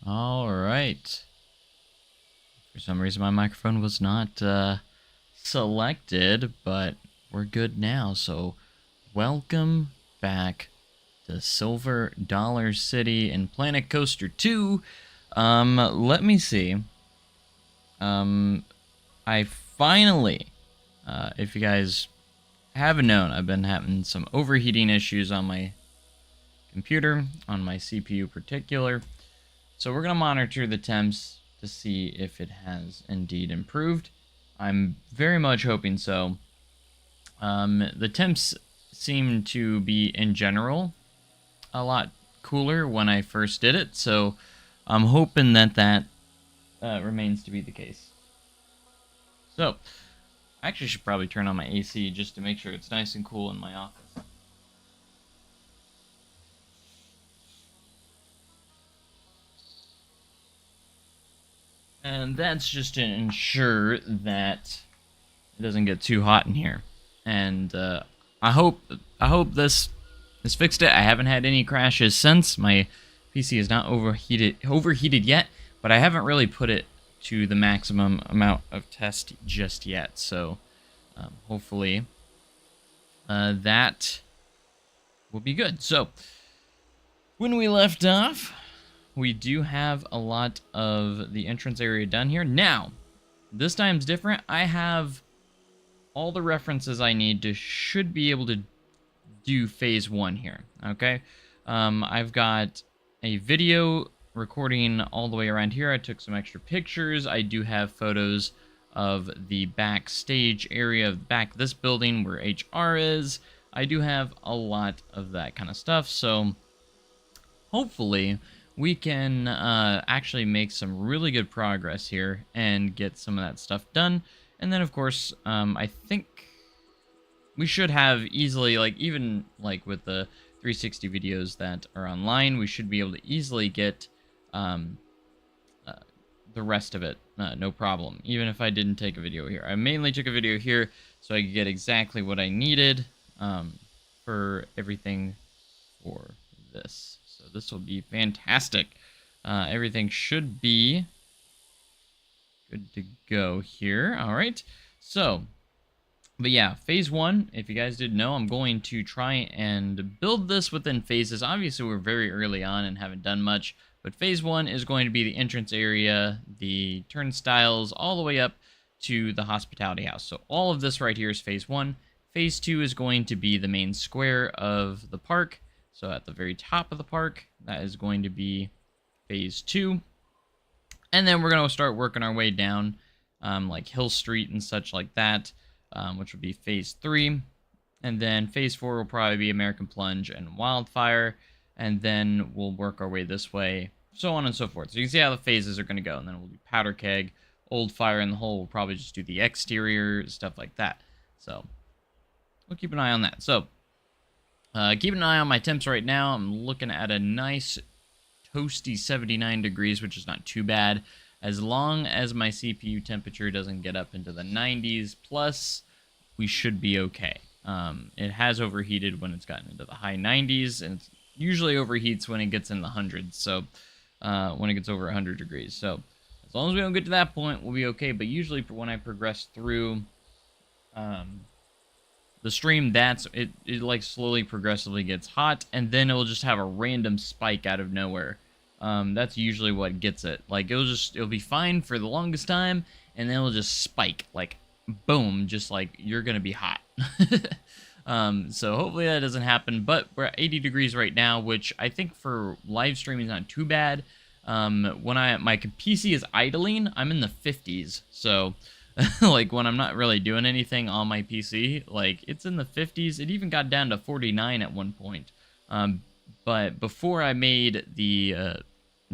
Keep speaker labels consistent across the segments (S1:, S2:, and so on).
S1: All right. For some reason, my microphone was not selected, but we're good now. So, welcome back to Silver Dollar City and Planet Coaster 2. Let me see. I finally, if you guys haven't known, I've been having some overheating issues on my computer, on my CPU particular. So we're going to monitor the temps to see if it has indeed improved. I'm very much hoping so. The temps seem to be, in general, a lot cooler when I first did it, so I'm hoping that that remains to be the case. So, I actually should probably turn on my AC just to make sure it's nice and cool in my office. And that's just to ensure that it doesn't get too hot in here. And I hope this fixed it. I haven't had any crashes since. My PC is not overheated yet, but I haven't really put it to the maximum amount of test just yet. So hopefully that will be good. So when we left off, we do have a lot of the entrance area done here. Now, this time's different. I have all the references I need to should be able to do phase 1 here, okay? I've got a video recording all the way around here. I took some extra pictures. I do have photos of the backstage area of back this building where HR is. I do have a lot of that kind of stuff, so hopefully we can actually make some really good progress here and get some of that stuff done. And then, of course, I think we should have easily, like, even like with the 360 videos that are online, we should be able to easily get the rest of it, no problem. Even if I didn't take a video here. I mainly took a video here so I could get exactly what I needed for everything for this. So this will be fantastic. Everything should be good to go here. All right. So, but yeah, phase 1, if you guys didn't know, I'm going to try and build this within phases. Obviously, we're very early on and haven't done much, but phase 1 is going to be the entrance area, the turnstiles, all the way up to the hospitality house. So all of this right here is phase 1. Phase 2 is going to be the main square of the park. So at the very top of the park, that is going to be phase 2. And then we're going to start working our way down, like Hill Street and such like that, which will be phase 3. And then phase 4 will probably be American Plunge and Wildfire. And then we'll work our way this way, so on and so forth. So you can see how the phases are going to go. And then we'll do Powder Keg, Old Fire in the Hole. We'll probably just do the exterior, stuff like that. So we'll keep an eye on that. So keep an eye on my temps right now. I'm looking at a nice toasty 79 degrees, which is not too bad. As long as my CPU temperature doesn't get up into the 90s plus, we should be okay. It has overheated when it's gotten into the high 90s, and it usually overheats when it gets in the hundreds, so when it gets over 100 degrees. So as long as we don't get to that point, we'll be okay. But usually when I progress through the stream, that's it like slowly progressively gets hot, and then it'll just have a random spike out of nowhere. That's usually what gets it. Like it'll be fine for the longest time, and then it'll just spike, like boom, just like you're gonna be hot. So hopefully that doesn't happen. But we're at 80 degrees right now, which I think for live streaming is not too bad. When my PC is idling, I'm in the 50s. So like when I'm not really doing anything on my PC, like it's in the 50s. It even got down to 49 at one point. But before I made the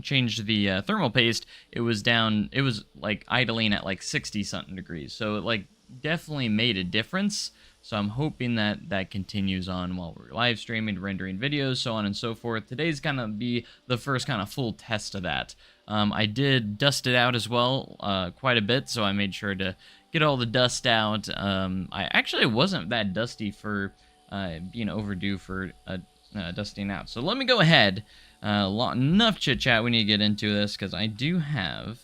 S1: changed the thermal paste, it was down. It was like idling at like 60 something degrees. So it like definitely made a difference. So I'm hoping that that continues on while we're live streaming, rendering videos, so on and so forth. Today's gonna be the first kind of full test of that. I did dust it out as well quite a bit, so I made sure to get all the dust out. I actually wasn't that dusty for being overdue for a dusting out. So let me go ahead. Enough chit chat. We need to get into this because I do have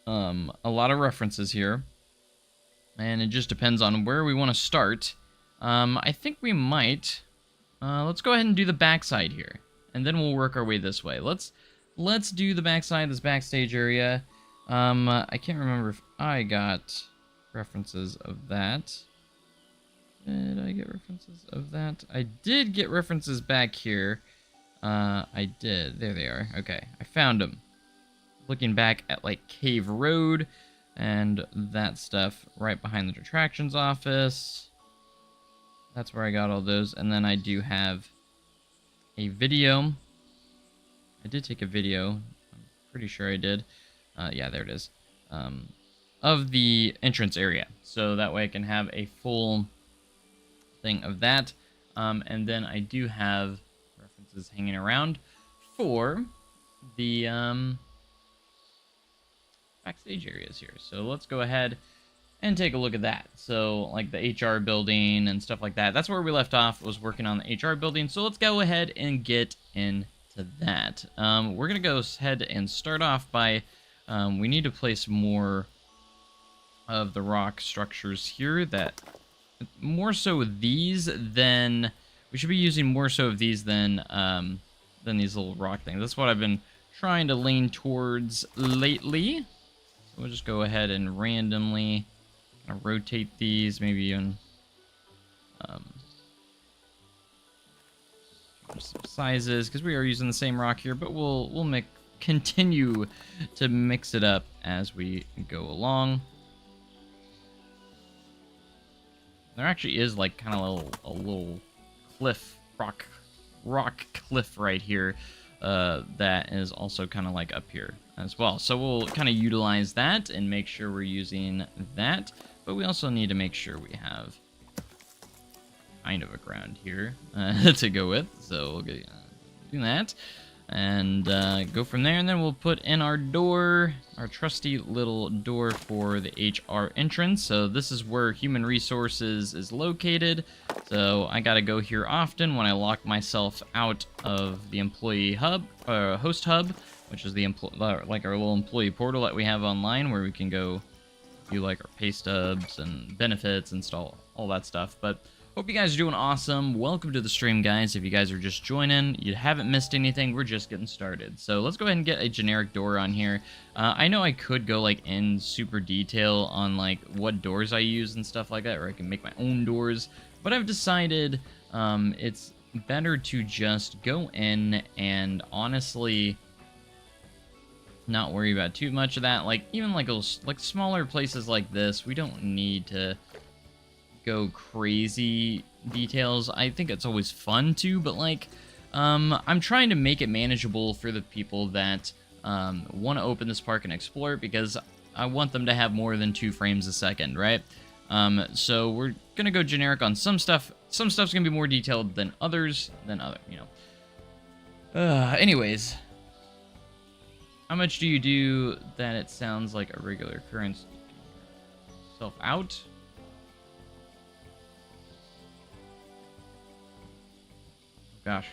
S1: a lot of references here, and it just depends on where we want to start. I think we might. Let's go ahead and do the backside here, and then we'll work our way this way. Let's do the backside, this backstage area. I can't remember if I got references of that. Did I get references of that? I did get references back here. I did. There they are. Okay, I found them. Looking back at, like, Cave Road and that stuff right behind the attractions office. That's where I got all those. And then I do have a video. I did take a video. I'm pretty sure I did. Yeah, there it is. Of the entrance area. So that way I can have a full thing of that. And then I do have references hanging around for the backstage areas here. So let's go ahead and take a look at that. So like the HR building and stuff like that. That's where we left off, was working on the HR building. So let's go ahead and get into that. We're going to go ahead and start off by, we need to place more of the rock structures here, that more so these than, we should be using more so of these than these little rock things. That's what I've been trying to lean towards lately. So we'll just go ahead and randomly kind of rotate these, maybe even some sizes, because we are using the same rock here, but we'll continue to mix it up as we go along. There actually is like kind of a little cliff, rock cliff right here that is also kind of like up here as well. So we'll kind of utilize that and make sure we're using that. But we also need to make sure we have kind of a ground here to go with. So we'll get do that and go from there. And then we'll put in our door, our trusty little door for the HR entrance. So this is where human resources is located. So I got to go here often when I lock myself out of the employee hub, host hub, which is the like our little employee portal that we have online, where we can go do like our pay stubs and benefits, install all that stuff. But hope you guys are doing awesome. Welcome to the stream, guys. If you guys are just joining, you haven't missed anything. We're just getting started. So let's go ahead and get a generic door on here. I know I could go like in super detail on like what doors I use and stuff like that, or I can make my own doors. But I've decided it's better to just go in and honestly not worry about too much of that. Like even like smaller places like this, we don't need to go crazy details. I think it's always fun to, but like I'm trying to make it manageable for the people that want to open this park and explore it, because I want them to have more than 2 frames a second, right? So we're gonna go generic on some stuff. Some stuff's gonna be more detailed than others, you know. Anyways, how much do you do that it sounds like a regular occurrence? Self out. Gosh,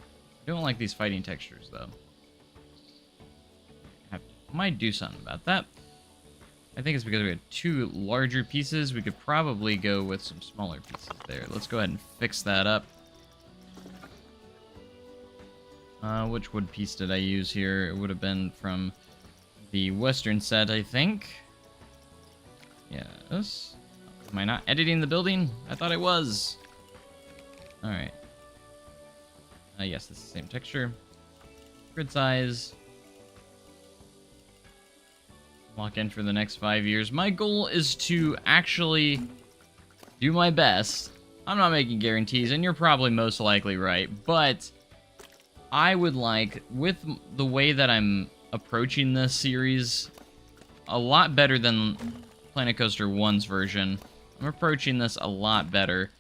S1: I don't like these fighting textures though. Might do something about that. I think it's because we had 2 larger pieces. We could probably go with some smaller pieces there. Let's go ahead and fix that up. Which wood piece did I use here? It would have been from the Western set, I think. Yes. Am I not editing the building? I thought I was. Alright. Yes, this is the same texture. Grid size. Lock in for the next 5 years. My goal is to actually do my best. I'm not making guarantees, and you're probably most likely right, but I would like, with the way that I'm approaching this series, a lot better than Planet Coaster 1's version. I'm approaching this a lot better,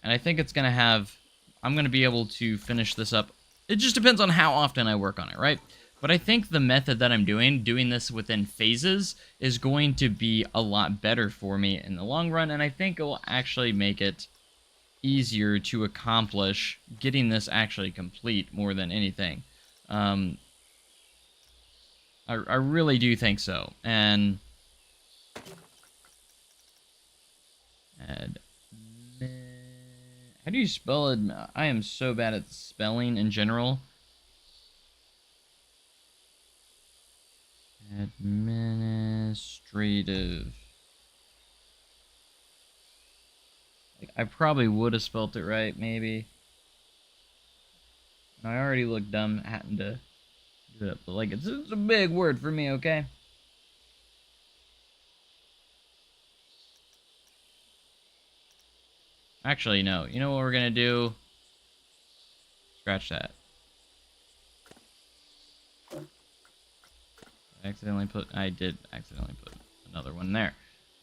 S1: and I think it's going to have, I'm going to be able to finish this up. It just depends on how often I work on it, right? But I think the method that I'm doing this within phases, is going to be a lot better for me in the long run, and I think it will actually make it easier to accomplish getting this actually complete more than anything. I really do think so. And how do you spell it? I am so bad at spelling in general. Administrative. Like, I probably would have spelt it right, maybe. I already look dumb having to do it, but like it's a big word for me, okay? Actually, no. You know what we're gonna do? Scratch that. I did accidentally put another one there.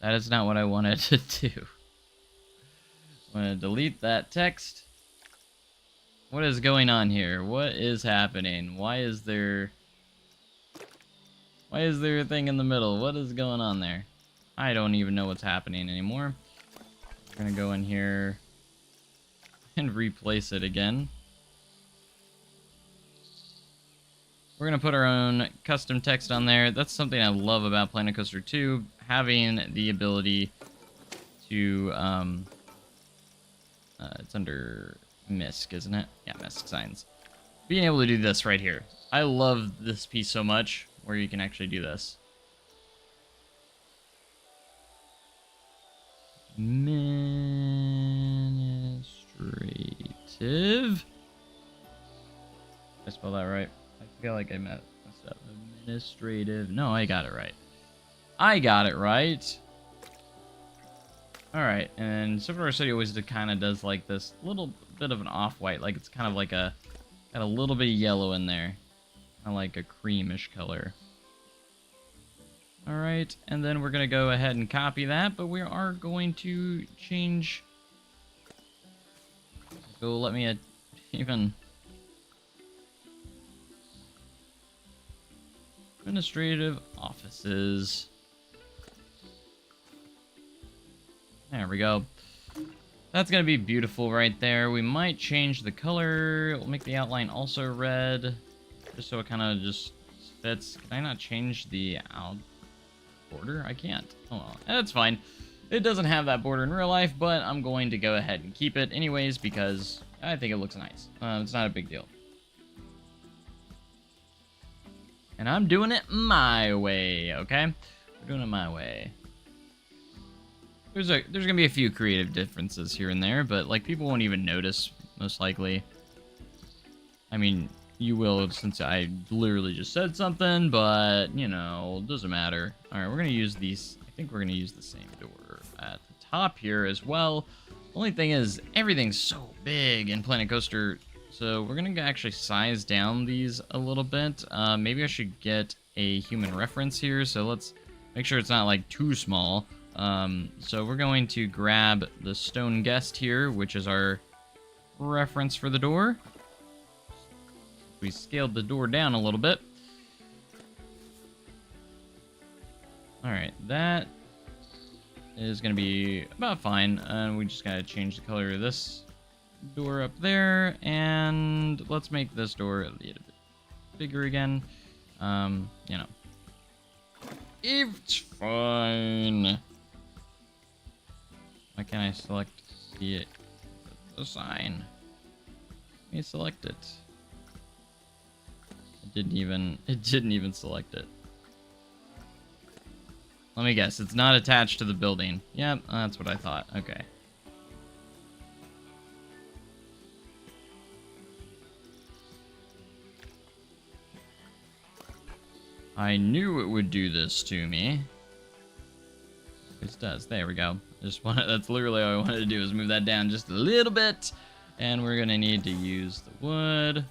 S1: That is not what I wanted to do. I'm gonna delete that text. What is going on here? What is happening? Why is there a thing in the middle? What is going on there? I don't even know what's happening anymore. We're gonna go in here and replace it again. We're gonna put our own custom text on there. That's something I love about Planet Coaster 2, having the ability to it's under MISC, isn't it? Yeah, MISC signs. Being able to do this right here. I love this piece so much, where you can actually do this. Administrative. Did I spell that right? I feel like I messed up. Administrative. No, I got it right. I got it right. Alright, and Silver City always kind of does like this little bit of an off-white. Like it's kind of like got a little bit of yellow in there. Kind of like a creamish color. Alright, and then we're going to go ahead and copy that, but we are going to change... So let me even... Administrative offices. There we go. That's going to be beautiful right there. We might change the color. We'll make the outline also red. Just so it kind of just fits. Can I not change the border? I can't. Oh well, that's fine. It doesn't have that border in real life, but I'm going to go ahead and keep it anyways because I think it looks nice. It's not a big deal. And I'm doing it my way, okay? We're doing it my way. There's gonna be a few creative differences here and there, but like people won't even notice, most likely. I mean, you will since I literally just said something, but you know, doesn't matter. Alright, we're gonna use these. I think we're gonna use the same door at the top here as well. Only thing is, everything's so big in Planet Coaster, so we're gonna actually size down these a little bit. Maybe I should get a human reference here, so let's make sure it's not like too small. So we're going to grab the stone guest here, which is our reference for the door. We scaled the door down a little bit. Alright, that is going to be about fine. And we just got to change the color of this door up there. And let's make this door a little bit bigger again. You know. It's fine. Why can't I select the sign? Let me select it. It didn't even select it. Let me guess, it's not attached to the building. Yep, that's what I thought. Okay. I knew it would do this to me. It does. There we go. That's literally all I wanted to do is move that down just a little bit. And we're gonna need to use the wood.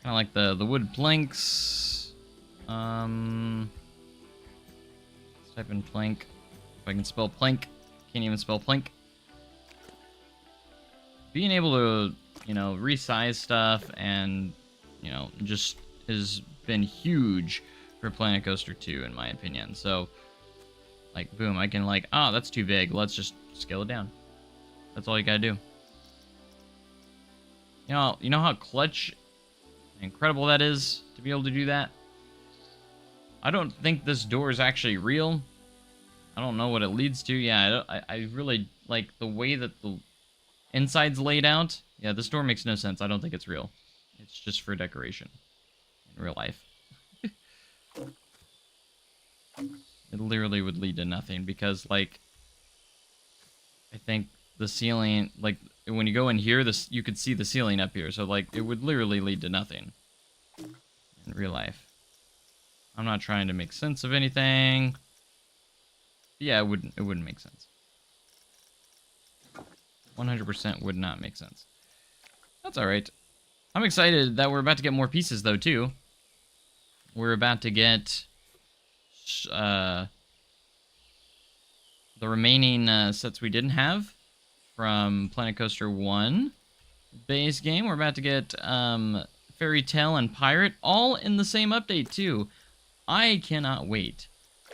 S1: Kind of like the wood planks. Let's type in plank. If I can spell plank. Can't even spell plank. Being able to, you know, resize stuff and, you know, just has been huge for Planet Coaster 2 in my opinion. So Like, boom, I can like, oh, that's too big. Let's just scale it down. That's all you gotta do. You know how clutch and incredible that is to be able to do that? I don't think this door is actually real. I don't know what it leads to. Yeah, I really like the way that the inside's laid out. Yeah, this door makes no sense. I don't think it's real. It's just for decoration in real life. It literally would lead to nothing because, like, I think the ceiling, like, when you go in here, you could see the ceiling up here. So, like, it would literally lead to nothing in real life. I'm not trying to make sense of anything. Yeah, it wouldn't make sense. 100% would not make sense. That's all right. I'm excited that we're about to get more pieces, though, too. We're about to get the remaining sets we didn't have from Planet Coaster 1 base game. We're about to get Fairy Tale and Pirate all in the same update, too. I cannot wait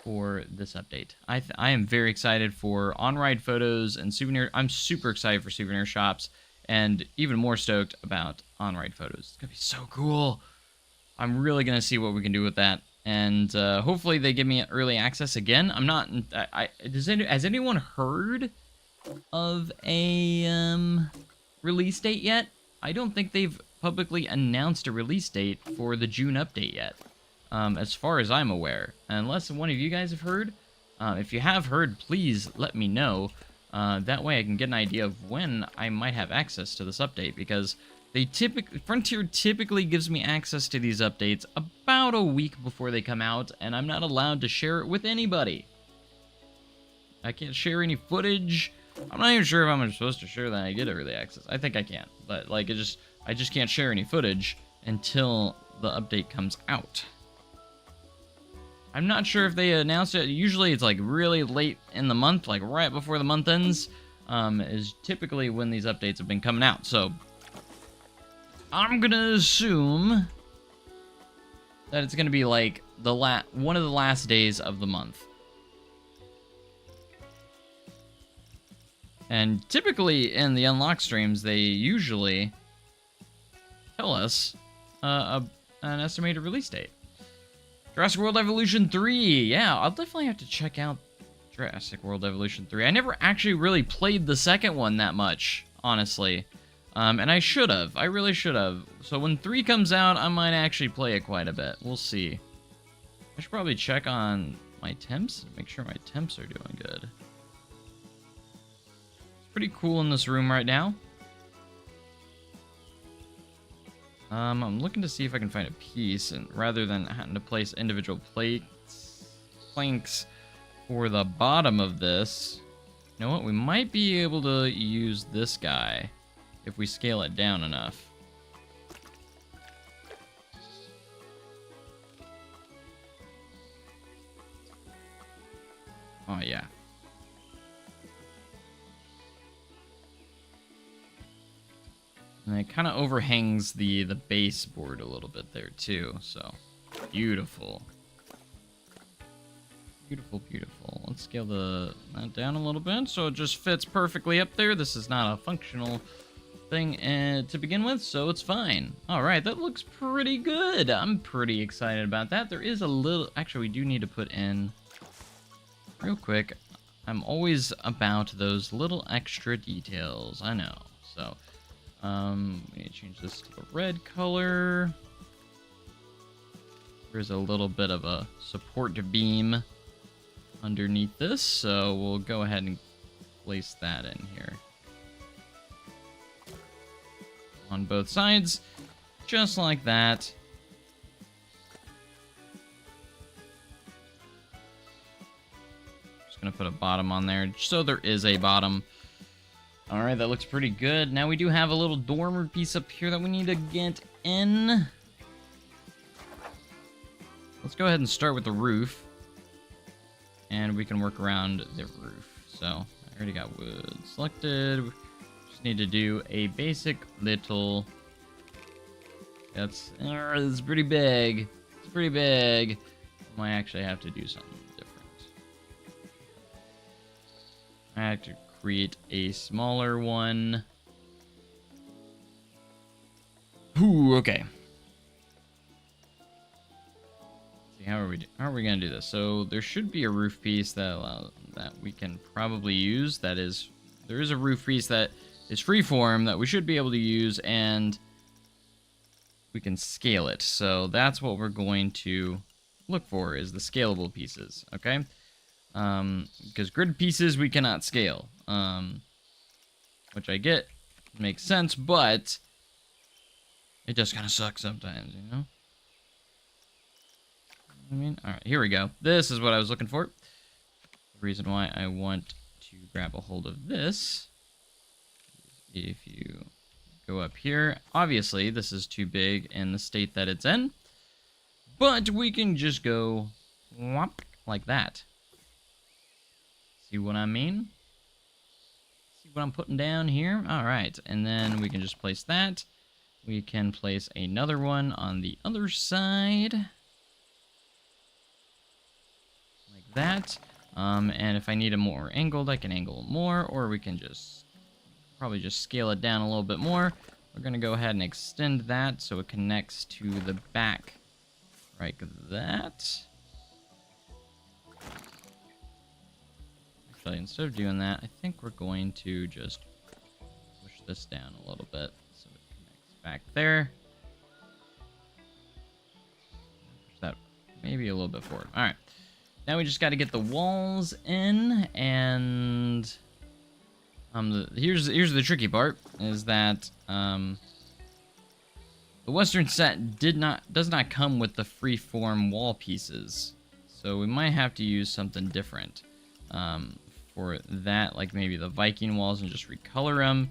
S1: for this update. I am very excited for on-ride photos and souvenir. I'm super excited for souvenir shops and even more stoked about on-ride photos. It's going to be so cool. I'm really going to see what we can do with that. And hopefully they give me early access again. I'm not... has anyone heard of a release date yet? I don't think they've publicly announced a release date for the June update yet. As far as I'm aware. Unless one of you guys have heard. If you have heard, please let me know. That way I can get an idea of when I might have access to this update. Because Frontier typically gives me access to these updates about a week before they come out. And I'm not allowed to share it with anybody. I can't share any footage. I'm not even sure if I'm supposed to share that I get early access. I think I can. But like, I just can't share any footage until the update comes out. I'm not sure if they announced it. Usually it's like really late in the month, like right before the month ends, is typically when these updates have been coming out. So I'm gonna assume that it's gonna be like one of the last days of the month. And typically in the unlock streams, they usually tell us an estimated release date. Jurassic World Evolution 3. Yeah, I'll definitely have to check out Jurassic World Evolution 3. I never actually really played the second one that much, honestly. And I should have. I really should have. So when 3 comes out, I might actually play it quite a bit. We'll see. I should probably check on my temps. Make sure my temps are doing good. It's pretty cool in this room right now. I'm looking to see if I can find a piece, and rather than having to place individual planks for the bottom of this, you know what? We might be able to use this guy if we scale it down enough. Oh, yeah. And it kind of overhangs the baseboard a little bit there, too. So, beautiful. Beautiful, beautiful. Let's scale that down a little bit so it just fits perfectly up there. This is not a functional thing to begin with, so it's fine. All right, that looks pretty good. I'm pretty excited about that. There is a little... Actually, we do need to put in... Real quick, I'm always about those little extra details. I know, so... we need to change this to the red color. There's a little bit of a support beam underneath this, so we'll go ahead and place that in here. On both sides, just like that. Just gonna put a bottom on there, so there is a bottom. Alright, that looks pretty good. Now we do have a little dormer piece up here that we need to get in. Let's go ahead and start with the roof. And we can work around the roof. So, I already got wood selected. Just need to do a basic little... It's pretty big. It's pretty big. Might actually have to do something different. I have to create a smaller one. Ooh, okay. See, how are we gonna do this? So there should be a roof piece that we can probably use. There is a roof piece that is freeform that we should be able to use, and we can scale it. So that's what we're going to look for, is the scalable pieces, okay? Because grid pieces we cannot scale, which I get, makes sense, but it just kind of sucks sometimes, you know? I mean, all right, here we go. This is what I was looking for. The reason why I want to grab a hold of this, if you go up here, obviously this is too big in the state that it's in, but we can just go whop, like that. See what I mean? See what I'm putting down here? All right, and then we can just place that. We can place another one on the other side. Like that. And if I need it more angled, I can angle it more, or we can just probably just scale it down a little bit more. We're going to go ahead and extend that so it connects to the back like that. Actually, instead of doing that, I think we're going to just push this down a little bit so it connects back there. Push that maybe a little bit forward. All right. Now we just got to get the walls in, and here's the tricky part, is that the Western set does not come with the freeform wall pieces, so we might have to use something different for that, like maybe the Viking walls, and just recolor them.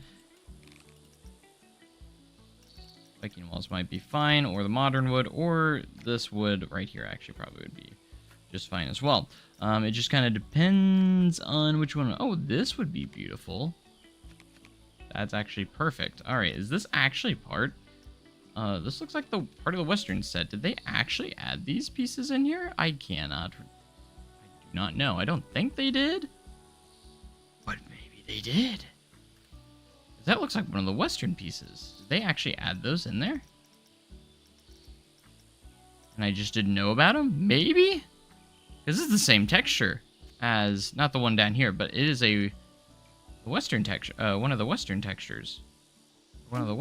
S1: Viking walls might be fine, or the modern wood, or this wood right here actually probably would be just fine as well. It just kind of depends on which one. Oh, this would be beautiful. That's actually perfect. All right, is this actually part? This looks like the part of the Western set. Did they actually add these pieces in here? I do not know. I don't think they did, but maybe they did. That looks like one of the Western pieces. Did they actually add those in there? And I just didn't know about them? Maybe? Because this is the same texture as, not the one down here, but it is a Western texture, one of the Western textures. One of the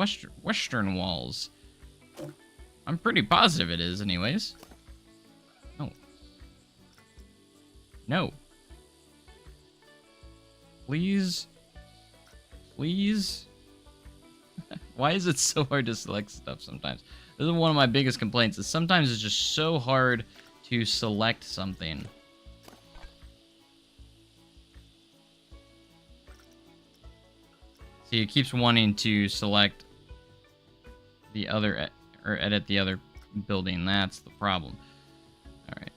S1: Western walls. I'm pretty positive it is, anyways. No. No. Please. Please. Why is it so hard to select stuff sometimes? This is one of my biggest complaints, is sometimes it's just so hard to select something. See, it keeps wanting to select the other, or edit the other building. That's the problem. Alright.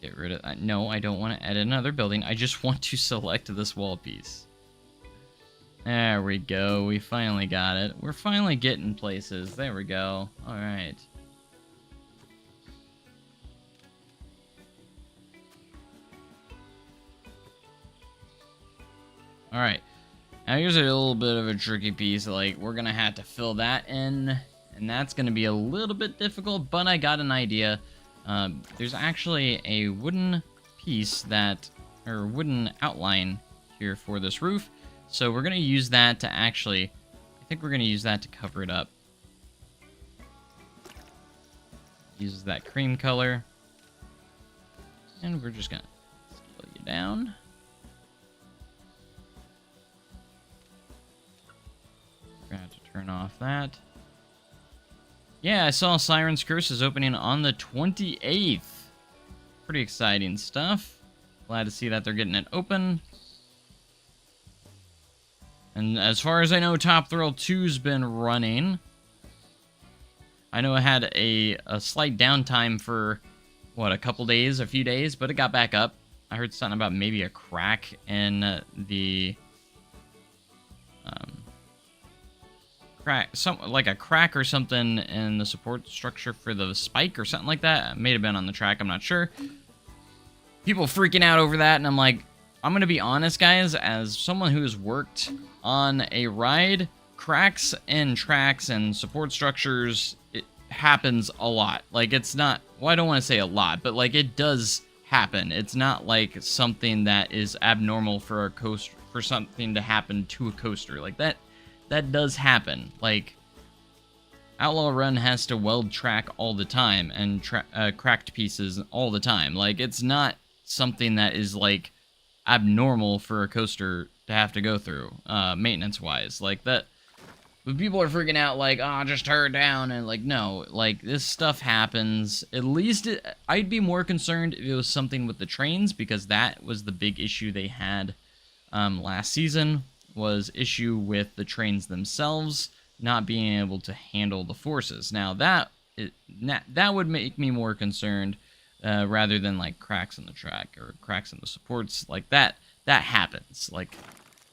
S1: Get rid of that. No, I don't want to edit another building. I just want to select this wall piece. There we go. We finally got it. We're finally getting places. There we go. Alright. Alright. Now here's a little bit of a tricky piece. Like, we're going to have to fill that in, and that's going to be a little bit difficult, but I got an idea. There's actually a wooden piece or wooden outline here for this roof. So we're going to use that to I think we're going to use that to cover it up. Uses that cream color. And we're just going to scale you down. We're going to have to turn off that. Yeah, I saw Siren's Curse is opening on the 28th. Pretty exciting stuff. Glad to see that they're getting it open. And as far as I know, Top Thrill 2's been running. I know it had a slight downtime for, what, a few days, but it got back up. I heard something about maybe a crack in the... like a crack or something in the support structure for the spike or something like that. It may have been on the track, I'm not sure. People freaking out over that, and I'm like, I'm gonna be honest, guys, as someone who's worked on a ride, cracks in tracks and support structures, it happens a lot. Like, it's not, well, I don't want to say a lot, but like, it does happen. It's not like something that is abnormal for a coaster, for something to happen to a coaster. Like, that does happen. Like, Outlaw Run has to weld track all the time and cracked pieces all the time. Like, it's not something that is like abnormal for a coaster to have to go through, maintenance wise. Like, that, but people are freaking out like, oh, just tear it down, and like, no, like, this stuff happens. At least I'd be more concerned if it was something with the trains, because that was the big issue they had last season, was issue with the trains themselves not being able to handle the forces. Now that would make me more concerned, rather than like cracks in the track or cracks in the supports. Like, that happens. Like,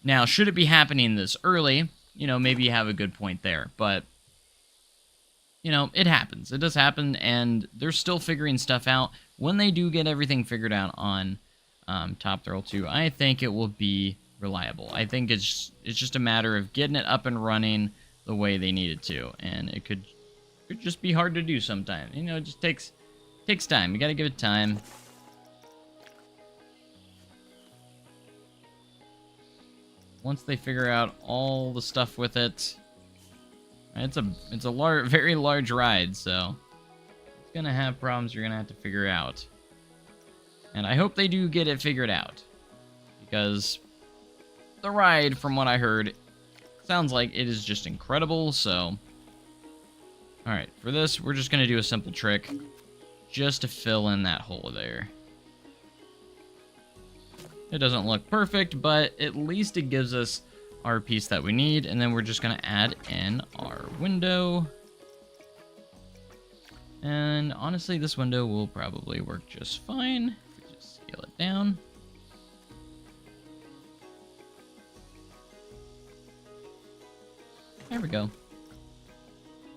S1: now, should it be happening this early? You know, maybe you have a good point there, but you know, it happens. It does happen, and they're still figuring stuff out. When they do get everything figured out on Top Thrill 2, I think it will be reliable. I think it's just a matter of getting it up and running the way they need it to, and it could just be hard to do sometimes. You know, it just takes time. You gotta give it time. Once they figure out all the stuff with it, it's a very large ride, so it's gonna have problems you're gonna have to figure out. And I hope they do get it figured out, because the ride, from what I heard, sounds like it is just incredible. So, all right, for this, we're just gonna do a simple trick just to fill in that hole there. It doesn't look perfect, but at least it gives us our piece that we need, and then we're just gonna add in our window. And honestly, this window will probably work just fine if we just scale it down. There we go.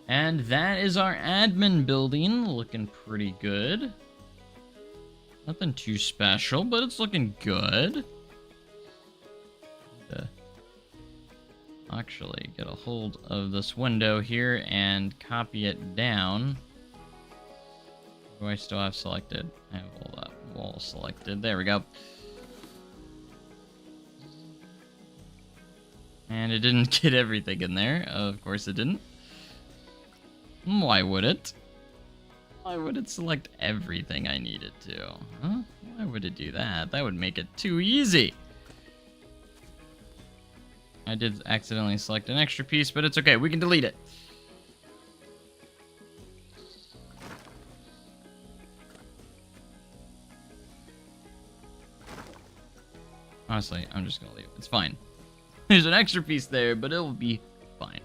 S1: And that is our admin building, looking pretty good. Nothing too special, but it's looking good. Actually get a hold of this window here and copy it down. Do I still have selected? I have all that wall selected. There we go. And it didn't get everything in there. Of course it didn't. Why would it? Why would it select everything I needed to? Huh? Why would it do that? That would make it too easy. I did accidentally select an extra piece, but it's okay. We can delete it. Honestly, I'm just gonna leave it. It's fine. There's an extra piece there, but it'll be fine.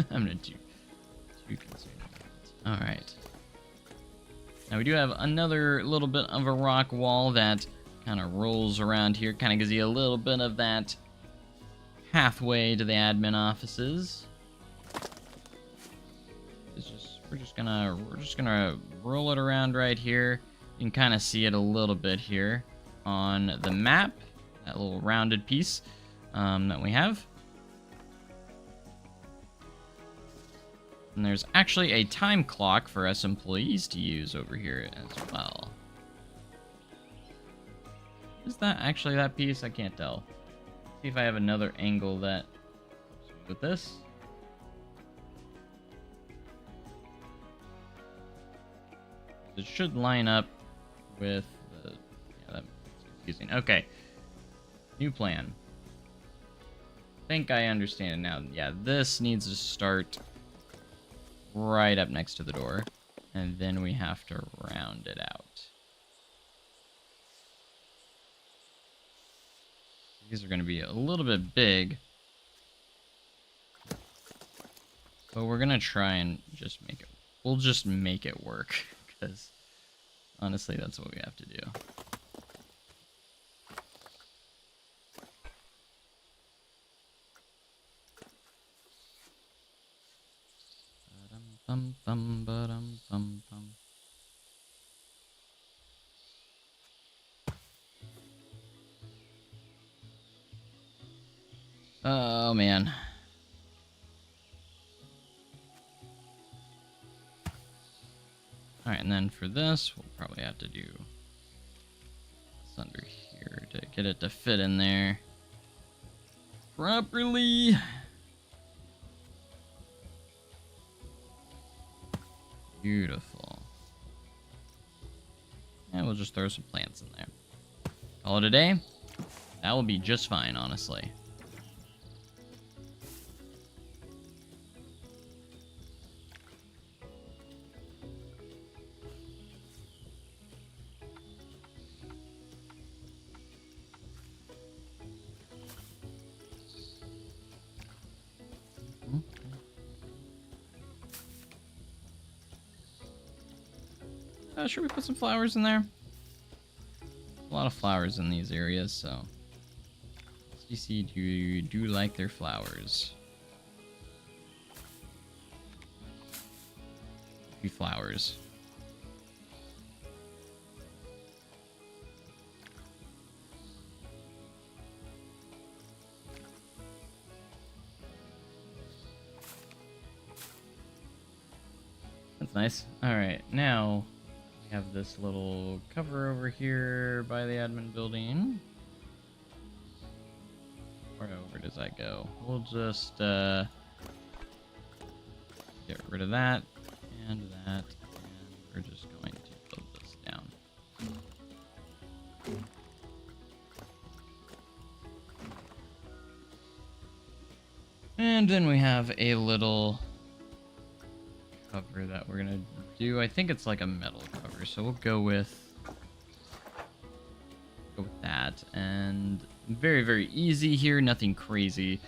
S1: I'm not too concerned about it. Alright. Now we do have another little bit of a rock wall that kind of rolls around here. Kind of gives you a little bit of that pathway to the admin offices. We're just gonna roll it around right here. You can kind of see it a little bit here on the map, that little rounded piece that we have. And there's actually a time clock for us employees to use over here as well. Is that actually that piece? I can't tell. See if I have another angle that with this. It should line up with the, yeah, that's confusing. Okay. New plan. I think I understand it now. Yeah, this needs to start right up next to the door, and then we have to round it out. These are going to be a little bit big, but we're going to try and just make it, we'll just make it work, because honestly, that's what we have to do. Bum, bum, ba-dum, bum, bum. Oh, man. Alright, and then for this, we'll probably have to do this under here to get it to fit in there properly. Beautiful. And we'll just throw some plants in there. Call it a day. That will be just fine, honestly. Should we put some flowers in there? A lot of flowers in these areas, so CC do like their flowers. A few flowers. That's nice. All right, now we have this little cover over here by the admin building. Where does that go? We'll just get rid of that and that, and we're just going to build this down. And then we have a little cover that we're gonna do. I think it's like a metal cover, so we'll go with that. And very, very easy here, nothing crazy.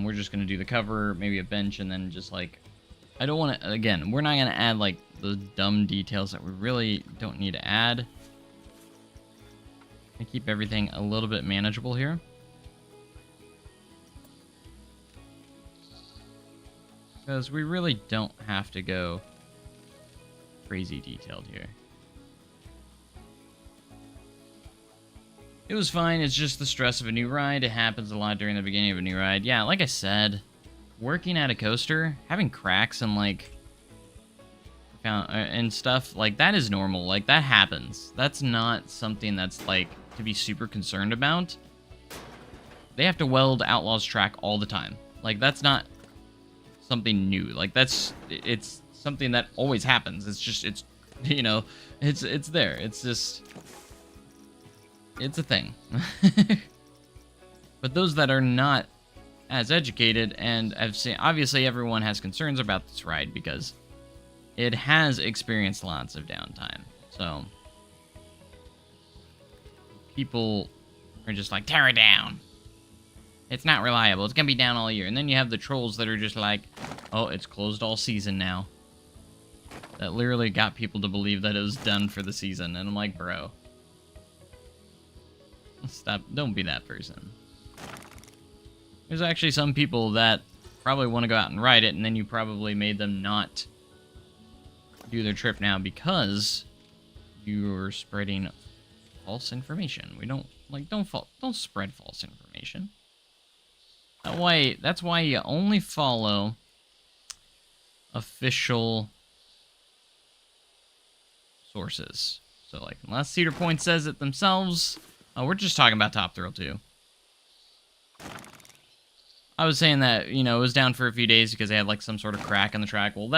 S1: We're just gonna do the cover, maybe a bench, and then just like, I don't want to, again, we're not gonna add like the dumb details that we really don't need to add. I keep everything a little bit manageable here. Because we really don't have to go crazy detailed here. It was fine, it's just the stress of a new ride. It happens a lot during the beginning of a new ride. Yeah, like I said, working at a coaster, having cracks and like, and stuff, like that is normal. Like that happens. That's not something that's like to be super concerned about. They have to weld Outlaw's track all the time. Like that's not something new. Like it's something that always happens. It's just, it's, you know, it's there. It's just, it's a thing. But those that are not as educated, and I've seen, obviously everyone has concerns about this ride because it has experienced lots of downtime. So people are just like, tear it down. It's not reliable. It's going to be down all year. And then you have the trolls that are just like, oh, it's closed all season now. That literally got people to believe that it was done for the season. And I'm like, bro. Stop. Don't be that person. There's actually some people that probably want to go out and ride it, and then you probably made them not do their trip now because you're spreading false information. We don't, like, don't spread false information. That's why you only follow official sources. So, like, unless Cedar Point says it themselves, we're just talking about Top Thrill 2. I was saying that, you know, it was down for a few days because they had, like, some sort of crack in the track. Well,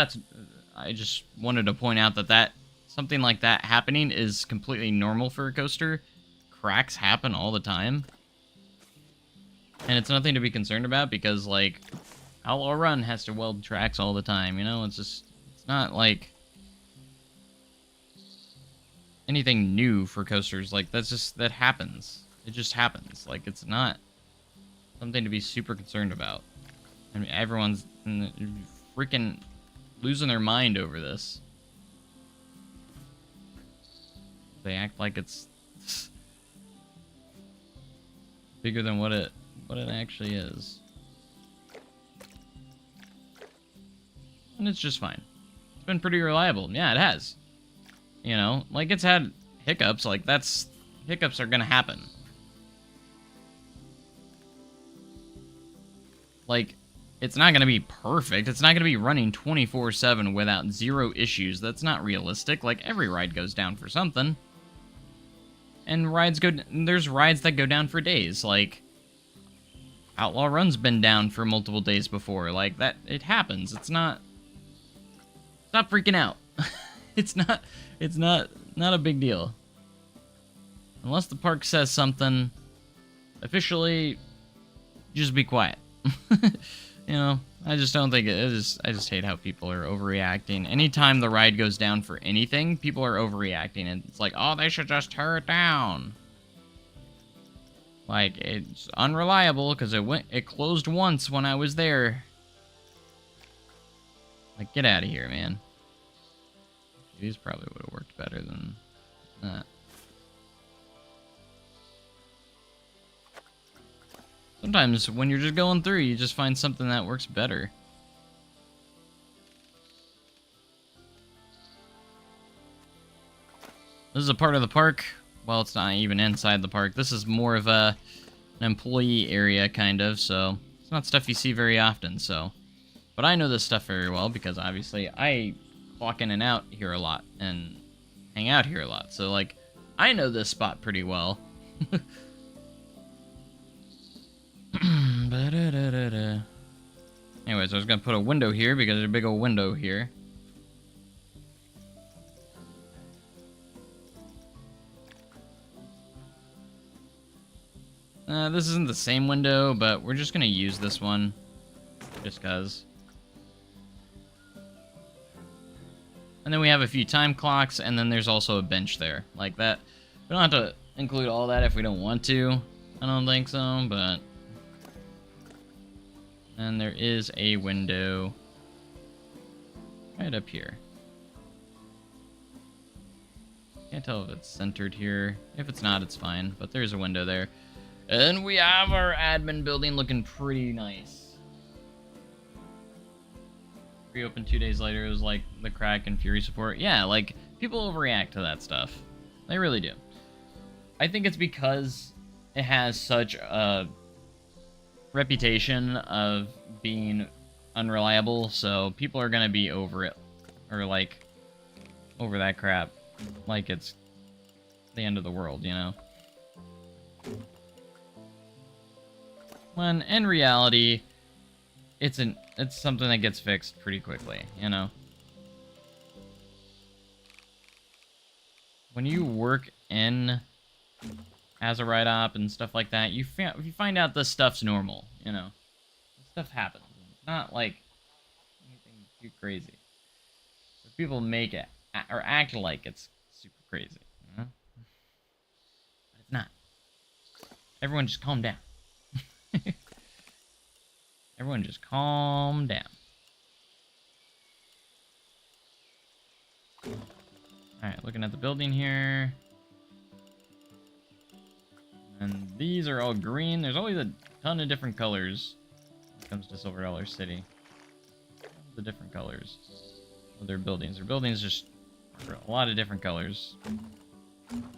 S1: I just wanted to point out that something like that happening is completely normal for a coaster. Cracks happen all the time. And it's nothing to be concerned about because, like, Outlaw Run has to weld tracks all the time, you know? It's just, it's not, like, anything new for coasters. Like, that happens. It just happens. Like, it's not something to be super concerned about. I mean, everyone's freaking losing their mind over this. They act like it's bigger than what it actually is. And it's just fine. It's been pretty reliable. Yeah, it has. You know, like, it's had hiccups. Like, hiccups are gonna happen. Like, it's not going to be perfect. It's not going to be running 24/7 without zero issues. That's not realistic. Like, every ride goes down for something. And there's rides that go down for days. Like, Outlaw Run's been down for multiple days before. Like, that, it happens. Stop freaking out. it's not a big deal. Unless the park says something, officially, just be quiet. You know, I just don't think I just hate how people are overreacting. Anytime the ride goes down for anything, people are overreacting, and it's like, oh, they should just tear it down. Like, it's unreliable because it closed once when I was there. Like, get out of here, man. These probably would have worked better than that. Sometimes when you're just going through, you just find something that works better. This is a part of the park. Well, it's not even inside the park. This is more of an employee area, kind of, so it's not stuff you see very often, so. But I know this stuff very well because, obviously, I clock in and out here a lot and hang out here a lot. So, like, I know this spot pretty well. Anyways, I was gonna put a window here because there's a big old window here. This isn't the same window, but we're just gonna use this one. Just cause. And then we have a few time clocks, and then there's also a bench there. Like that. We don't have to include all that if we don't want to. I don't think so, but... And there is a window right up here. Can't tell if it's centered here. If it's not, it's fine, but there's a window there. And we have our admin building looking pretty nice. Reopened 2 days later, it was like the crack and fury support. Yeah, like, people overreact to that stuff. They really do. I think it's because it has such a reputation of being unreliable, so people are gonna be over it, or like over that crap like it's the end of the world, you know, when in reality it's something that gets fixed pretty quickly, you know. When you work in as a ride op and stuff like that, you find out this stuff's normal, you know. This stuff happens. It's not like anything too crazy. But people make it or act like it's super crazy, you know? But it's not. Everyone just calm down. Everyone just calm down. Alright, looking at the building here. And these are all green. There's always a ton of different colors when it comes to Silver Dollar City. The different colors of their buildings. Their buildings just are a lot of different colors.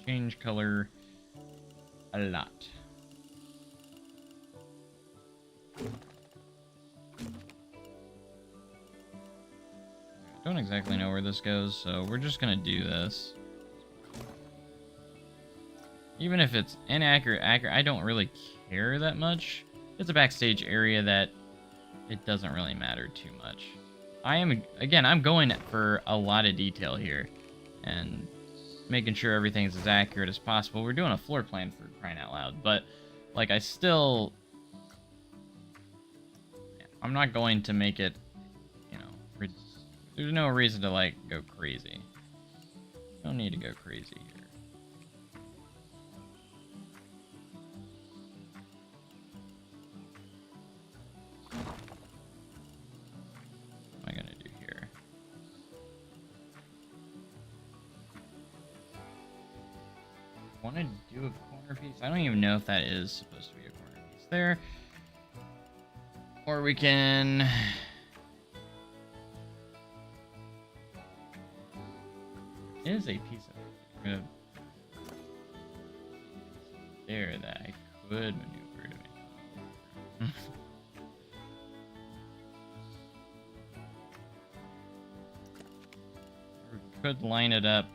S1: Change color a lot. I don't exactly know where this goes, so we're just gonna do this. Even if it's inaccurate, I don't really care that much. It's a backstage area that it doesn't really matter too much. I'm going for a lot of detail here and making sure everything's as accurate as possible. We're doing a floor plan, for crying out loud, but like I'm not going to make it, you know, there's no reason to like go crazy. Don't need to go crazy here. Want to do a corner piece? I don't even know if that is supposed to be a corner piece there. Or we can... There is a piece of there that I could maneuver to make. could line it up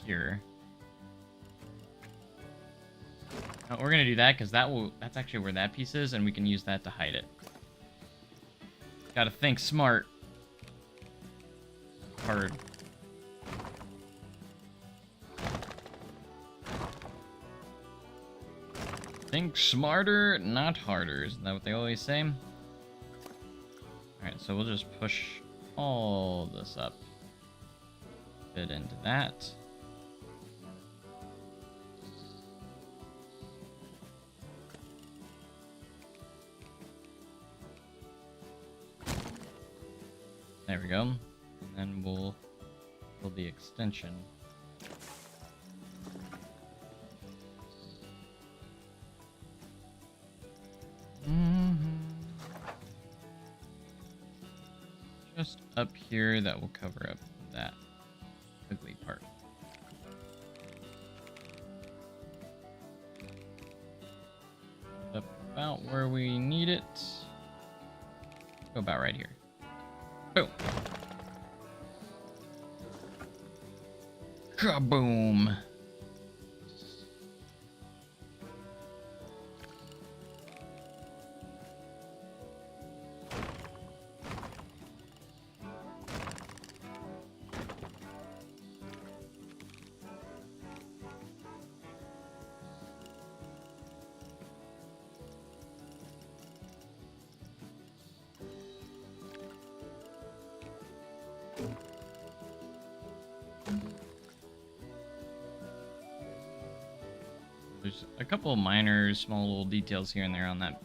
S1: here. No, we're gonna do that because that's actually where that piece is, and we can use that to hide it. Gotta think smart. Hard. Think smarter, not harder. Isn't that what they always say? Alright, so we'll just push all this up. Fit into that. There we go. And then we'll build the extension. Just up here, that will cover up that ugly part. About where we need it. Go about right here. Boom. Kaboom. There's a couple of minor, small little details here and there on that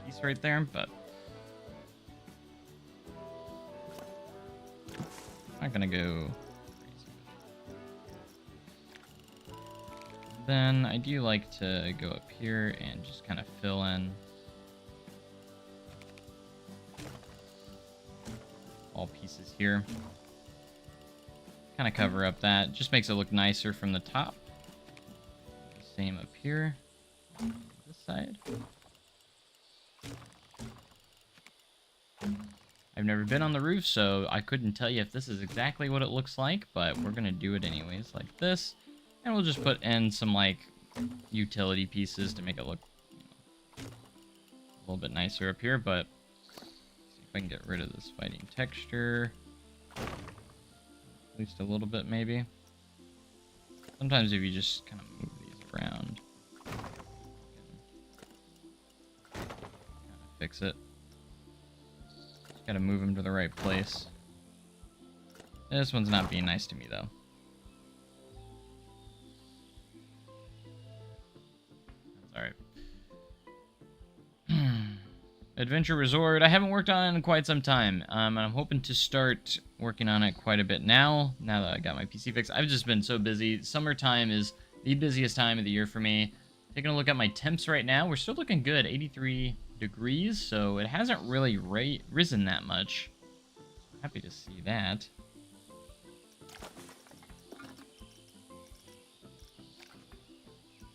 S1: piece right there, but I'm not gonna go crazy. Then I do like to go up here and just kind of fill in all pieces here. Kind of cover up that, just makes it look nicer from the top. Same up here, this side. I've never been on the roof, so I couldn't tell you if this is exactly what it looks like, but we're gonna do it anyways, like this. And we'll just put in some, like, utility pieces to make it look, you know, a little bit nicer up here, but see if I can get rid of this fighting texture. At least a little bit, maybe. Sometimes if you just kind of move around, kind of fix it. Just gotta move them to the right place. This one's not being nice to me though. That's alright. Adventure Resort. I haven't worked on it in quite some time, and I'm hoping to start working on it quite a bit now that I got my PC fixed. I've just been so busy. Summertime is the busiest time of the year for me. Taking a look at my temps right now, we're still looking good, 83 degrees, so it hasn't really risen that much. Happy to see that.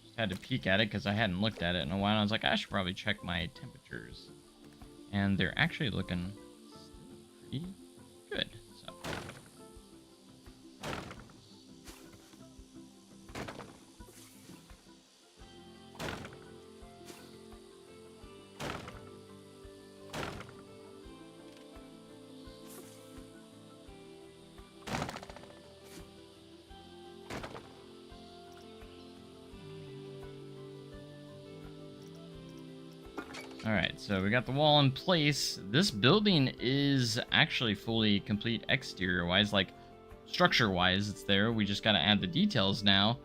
S1: Just had to peek at it because I hadn't looked at it in a while. I was like, I should probably check my temperatures. And they're actually looking pretty good. So. Alright, so we got the wall in place. This building is actually fully complete exterior-wise, like structure-wise it's there. We just gotta add the details now.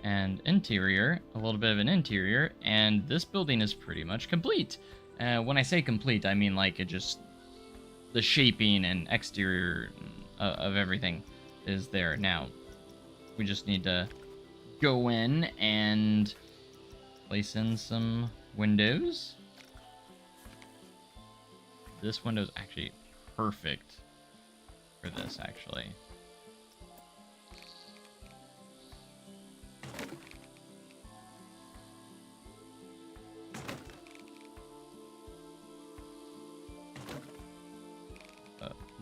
S1: And interior, a little bit of an interior, and this building is pretty much complete. When I say complete, I mean like it just, the shaping and exterior of everything is there. Now, we just need to go in and place in some windows. This window is actually perfect for this, actually.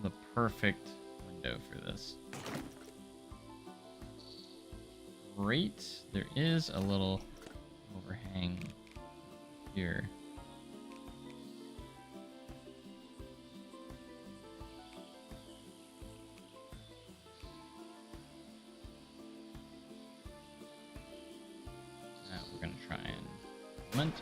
S1: The perfect window for this. great. There is a little overhang here. We're going to try and implement.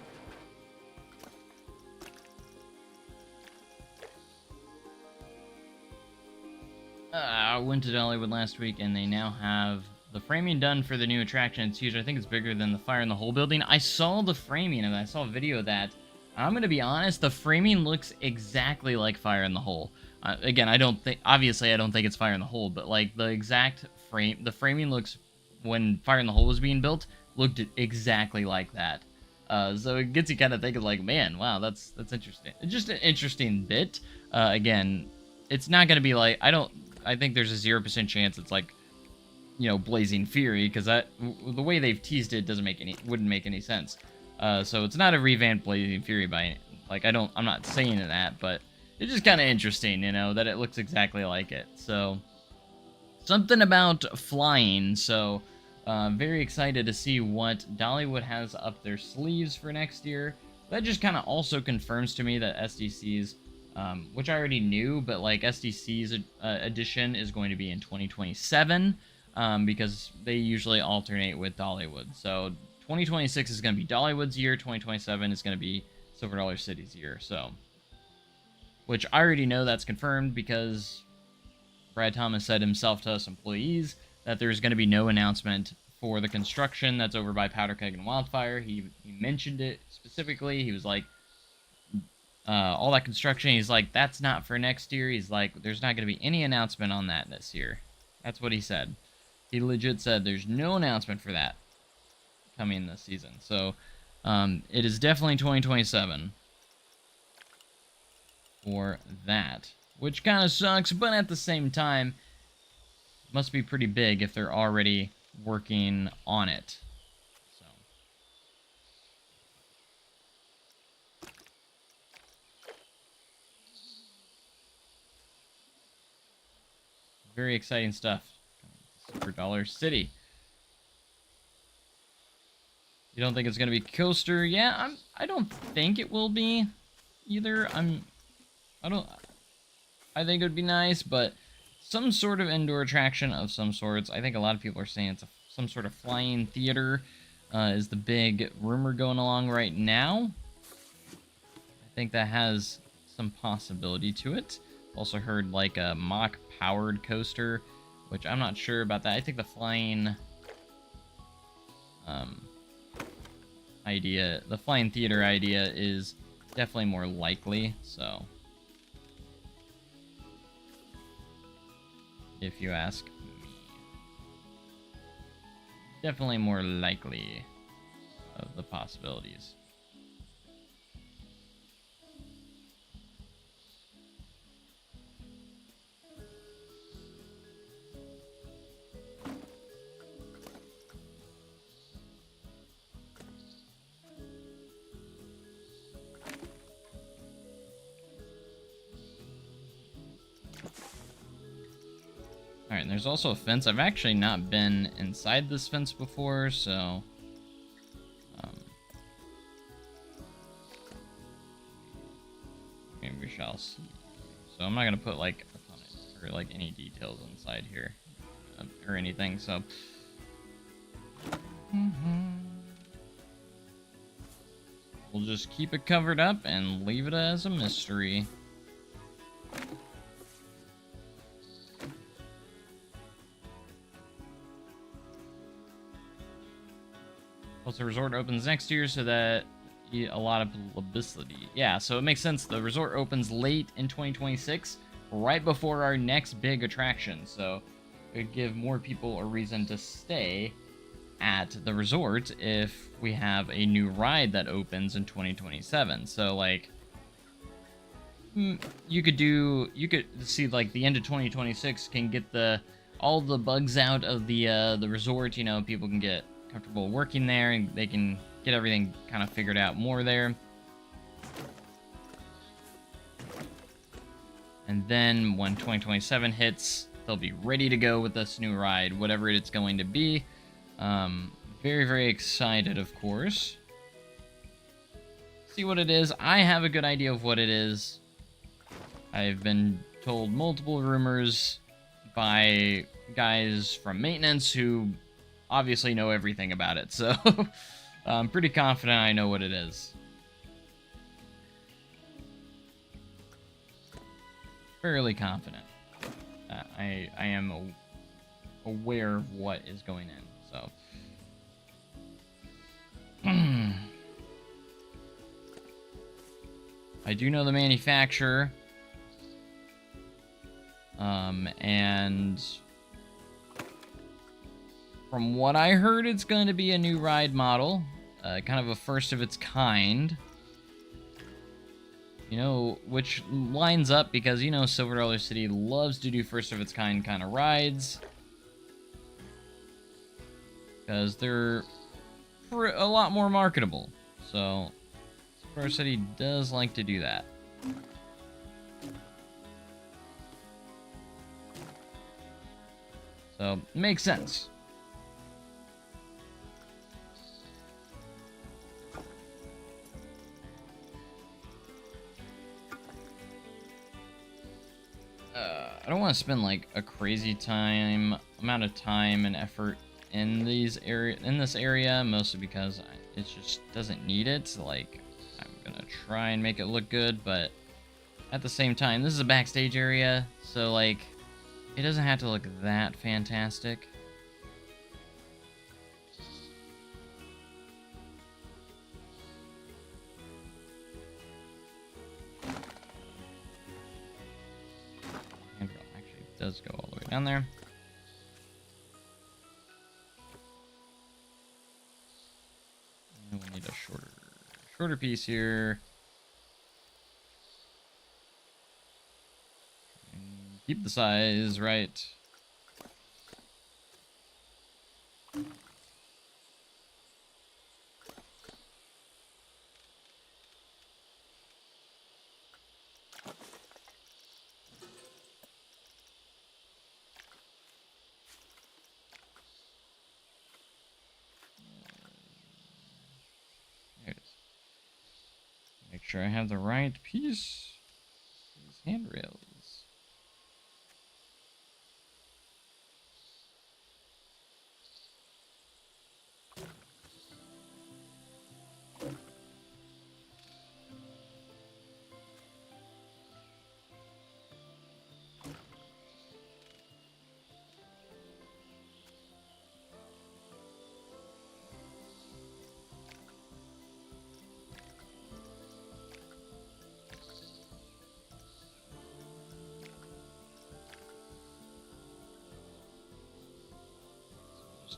S1: I went to Dollywood last week, and they now have the framing done for the new attraction. It's huge. I think it's bigger than the Fire in the Hole building. I saw the framing, and I saw a video of that. I'm going to be honest, the framing looks exactly like Fire in the Hole. Again, obviously I don't think it's Fire in the Hole, but like the exact frame, the framing looks, when Fire in the Hole was being built, looked exactly like that. So it gets you kind of thinking like, man, wow, that's interesting. It's just an interesting bit. Again, it's not going to be like, I think there's a 0% chance it's like, you know, Blazing Fury, because the way they've teased it wouldn't make any sense. So it's not a revamped Blazing Fury by, like, I'm not saying that, but it's just kind of interesting, you know, that it looks exactly like it. So something about flying. So very excited to see what Dollywood has up their sleeves for next year. That just kind of also confirms to me that SDC's, which I already knew, but like SDC's edition is going to be in 2027, because they usually alternate with Dollywood. So 2026 is going to be Dollywood's year, 2027 is going to be Silver Dollar City's year. So, which I already know that's confirmed because Brad Thomas said himself to us employees that there's going to be no announcement for the construction that's over by Powder Keg and Wildfire. He mentioned it specifically. He was like, all that construction, he's like, that's not for next year. He's like, there's not going to be any announcement on that this year. That's what he said. He legit said there's no announcement for that coming this season. So it is definitely 2027 for that, which kind of sucks, but at the same time, must be pretty big if they're already working on it. So very exciting stuff for Dollar City. You don't think it's gonna be coaster? Yeah, I don't think it will be either. I think it would be nice, but some sort of indoor attraction of some sorts. I think a lot of people are saying it's some sort of flying theater is the big rumor going along right now. I think that has some possibility to it. Also heard like a mock powered coaster, which I'm not sure about that. I think the flying the flying theater idea is definitely more likely, so if you ask me. Definitely more likely of the possibilities. Alright, and there's also a fence. I've actually not been inside this fence before, so maybe we shall see. So I'm not gonna put like a ton of, or like any details inside here or anything. So we'll just keep it covered up and leave it as a mystery. Plus, the resort opens next year, so that a lot of publicity. Yeah, so it makes sense. The resort opens late in 2026, right before our next big attraction. So it would give more people a reason to stay at the resort if we have a new ride that opens in 2027. So like, you could see like the end of 2026 can get all the bugs out of the resort. You know, people can get comfortable working there, and they can get everything kind of figured out more there. And then when 2027 hits, they'll be ready to go with this new ride, whatever it's going to be. Very, very excited, of course. See what it is. I have a good idea of what it is. I've been told multiple rumors by guys from maintenance who obviously know everything about it, so I'm pretty confident I know what it is. Fairly confident. I am aware of what is going in, so. I do know the manufacturer. And from what I heard, it's going to be a new ride model. Kind of a first of its kind. You know, which lines up because, you know, Silver Dollar City loves to do first of its kind of rides. Because they're a lot more marketable. So, Silver Dollar City does like to do that. So, makes sense. I don't want to spend like a crazy amount of time and effort in this area, mostly because it just doesn't need it. Like, I'm gonna try and make it look good, but at the same time, this is a backstage area, so like, it doesn't have to look that fantastic. Does go all the way down there. And we'll need a shorter piece here. And keep the size right. Make sure I have the right piece. These handrails.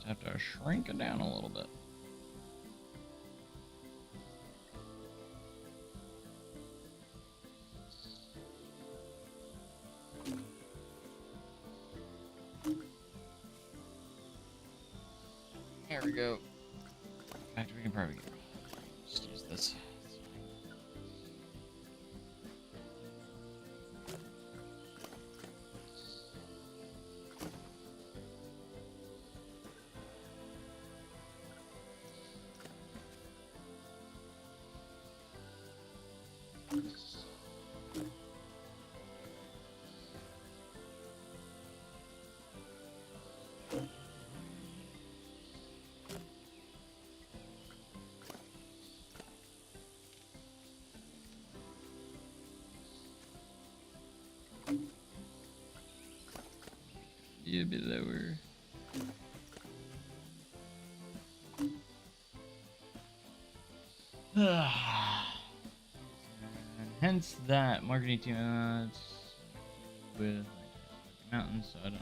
S1: Have to shrink it down a little bit. There we go. In fact, we can probably just use this. A bit lower. Hence that marketing team with mountains, so I don't know.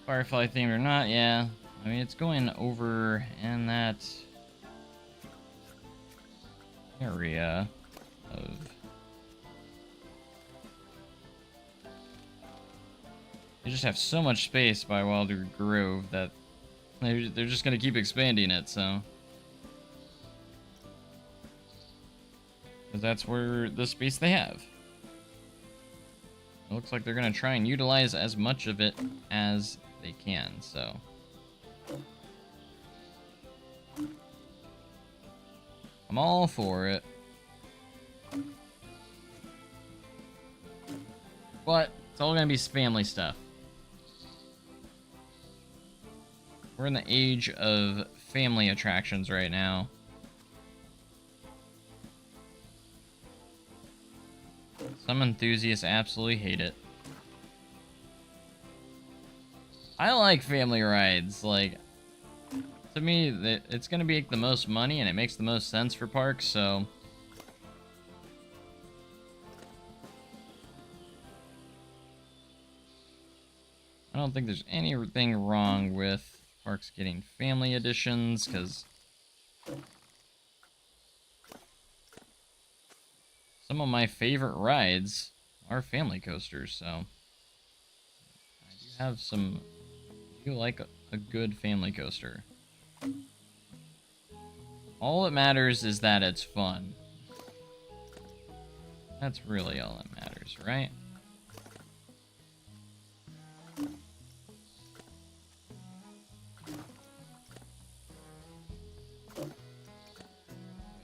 S1: Firefly themed or not, yeah. I mean, it's going over in that area of. They just have so much space by Wilder Grove that they're just gonna keep expanding it, so. Because that's where the space they have. It looks like they're gonna try and utilize as much of it as they can, so. I'm all for it. But it's all gonna be family stuff. We're in the age of family attractions right now. Some enthusiasts absolutely hate it. I like family rides. Like, to me, it's gonna make the most money and it makes the most sense for parks, so... I don't think there's anything wrong with parks getting family editions, because some of my favorite rides are family coasters, so I do have some... I do like a good family coaster. All that matters is that it's fun. That's really all that matters, right?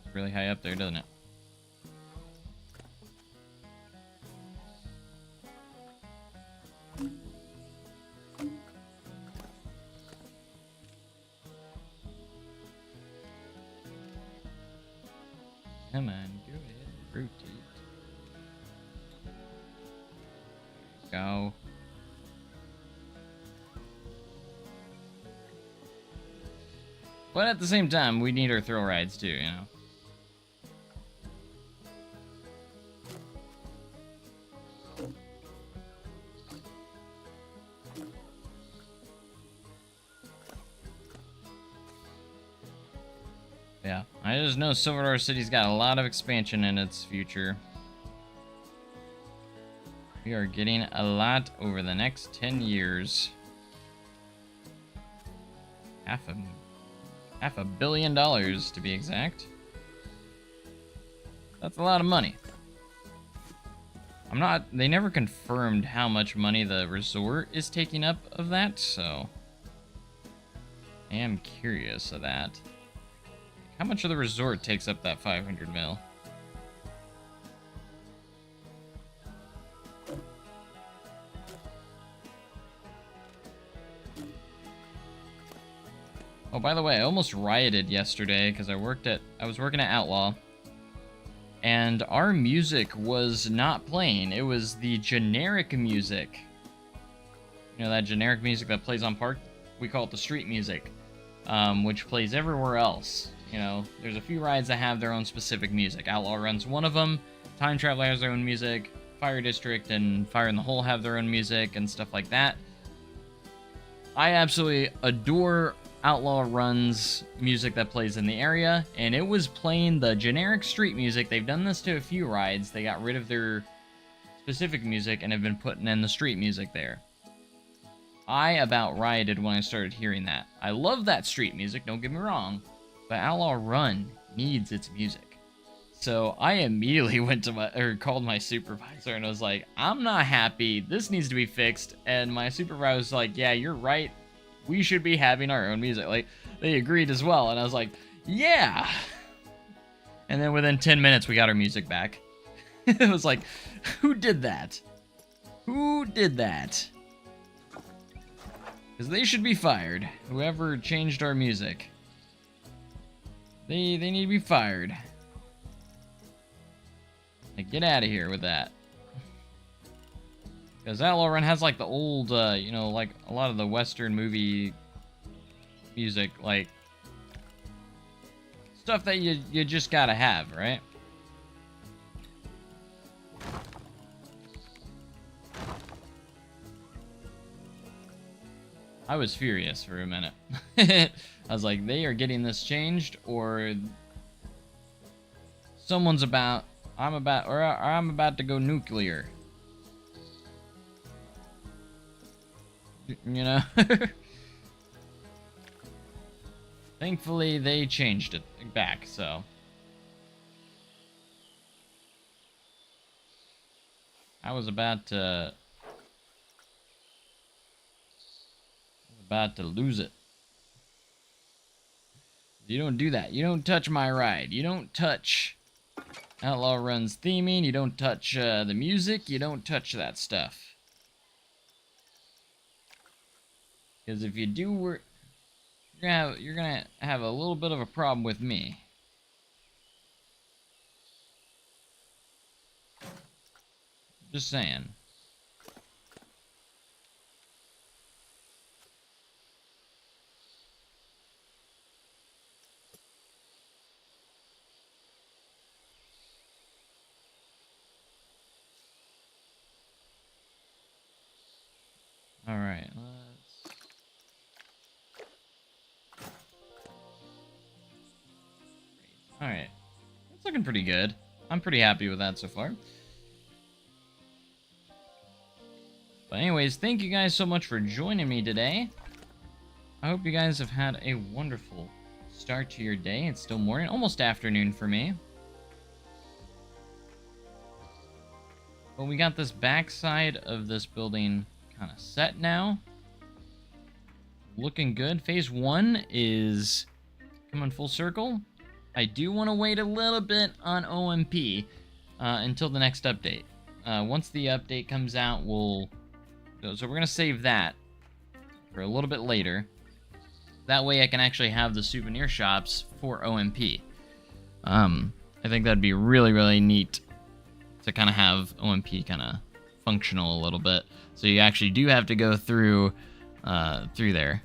S1: It's really high up there, doesn't it? Come on, go ahead and rotate. There you go. But at the same time, we need our thrill rides too, you know? Yeah, I just know Silver City's got a lot of expansion in its future. We are getting a lot over the next 10 years. Half a billion dollars to be exact. That's a lot of money. They never confirmed how much money the resort is taking up of that, so I am curious of that. How much of the resort takes up that 500 mil? Oh, by the way, I almost rioted yesterday because I was working at Outlaw, and our music was not playing. It was the generic music. You know, that generic music that plays on park? We call it the street music, which plays everywhere else. You know, there's a few rides that have their own specific music. Outlaw runs one of them. Time Traveler has their own music. Fire District and Fire in the Hole have their own music and stuff like that. I absolutely adore Outlaw Run's music that plays in the area, and it was playing the generic street music. They've done this to a few rides. They got rid of their specific music and have been putting in the street music there. I about rioted when I started hearing that. I love that street music, don't get me wrong, but Outlaw Run needs its music. So I immediately called my supervisor and was like, I'm not happy, this needs to be fixed. And my supervisor was like, yeah, you're right, we should be having our own music. Like, they agreed as well, and I was like, yeah. And then within 10 minutes, we got our music back. It was like, who did that? Who did that? Because they should be fired. Whoever changed our music. They need to be fired. Like, get out of here with that. Because Outlaw Run has, like, the old, you know, like, a lot of the Western movie music, like, stuff that you just gotta have, right? I was furious for a minute. I was like, they are getting this changed, or someone's about, I'm about to go nuclear. You know? Thankfully, they changed it back, so. I was about to lose it. You don't do that. You don't touch my ride. You don't touch Outlaw Run's theming. You don't touch the music. You don't touch that stuff. Because if you do, you're gonna have a little bit of a problem with me. Just saying. All right, let's. All right, it's looking pretty good. I'm pretty happy with that so far. But anyways, thank you guys so much for joining me today. I hope you guys have had a wonderful start to your day. It's still morning, almost afternoon for me. But we got this backside of this building kind of set now. Looking good. Phase 1 is coming full circle. I do want to wait a little bit on OMP until the next update. Once the update comes out, so we're going to save that for a little bit later. That way I can actually have the souvenir shops for OMP. I think that'd be really, really neat to kind of have OMP kind of functional a little bit. So you actually do have to go through there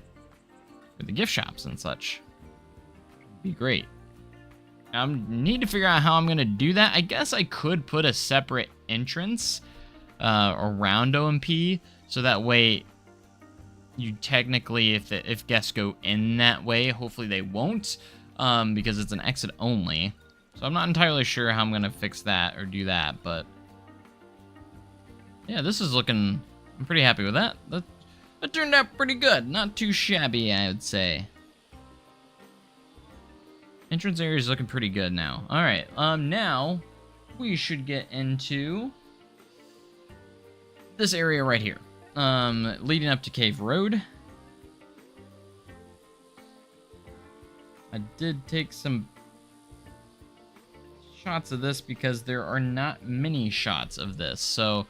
S1: for the gift shops and such. It'd be great. I need to figure out how I'm going to do that. I guess I could put a separate entrance around OMP, so that way you technically, if guests go in that way, hopefully they won't, because it's an exit only. So I'm not entirely sure how I'm going to fix that or do that, but yeah, this is looking, I'm pretty happy with that. That turned out pretty good. Not too shabby, I would say. Entrance area is looking pretty good now. All right, now we should get into this area right here, leading up to Cave Road. I did take some shots of this because there are not many shots of this. So,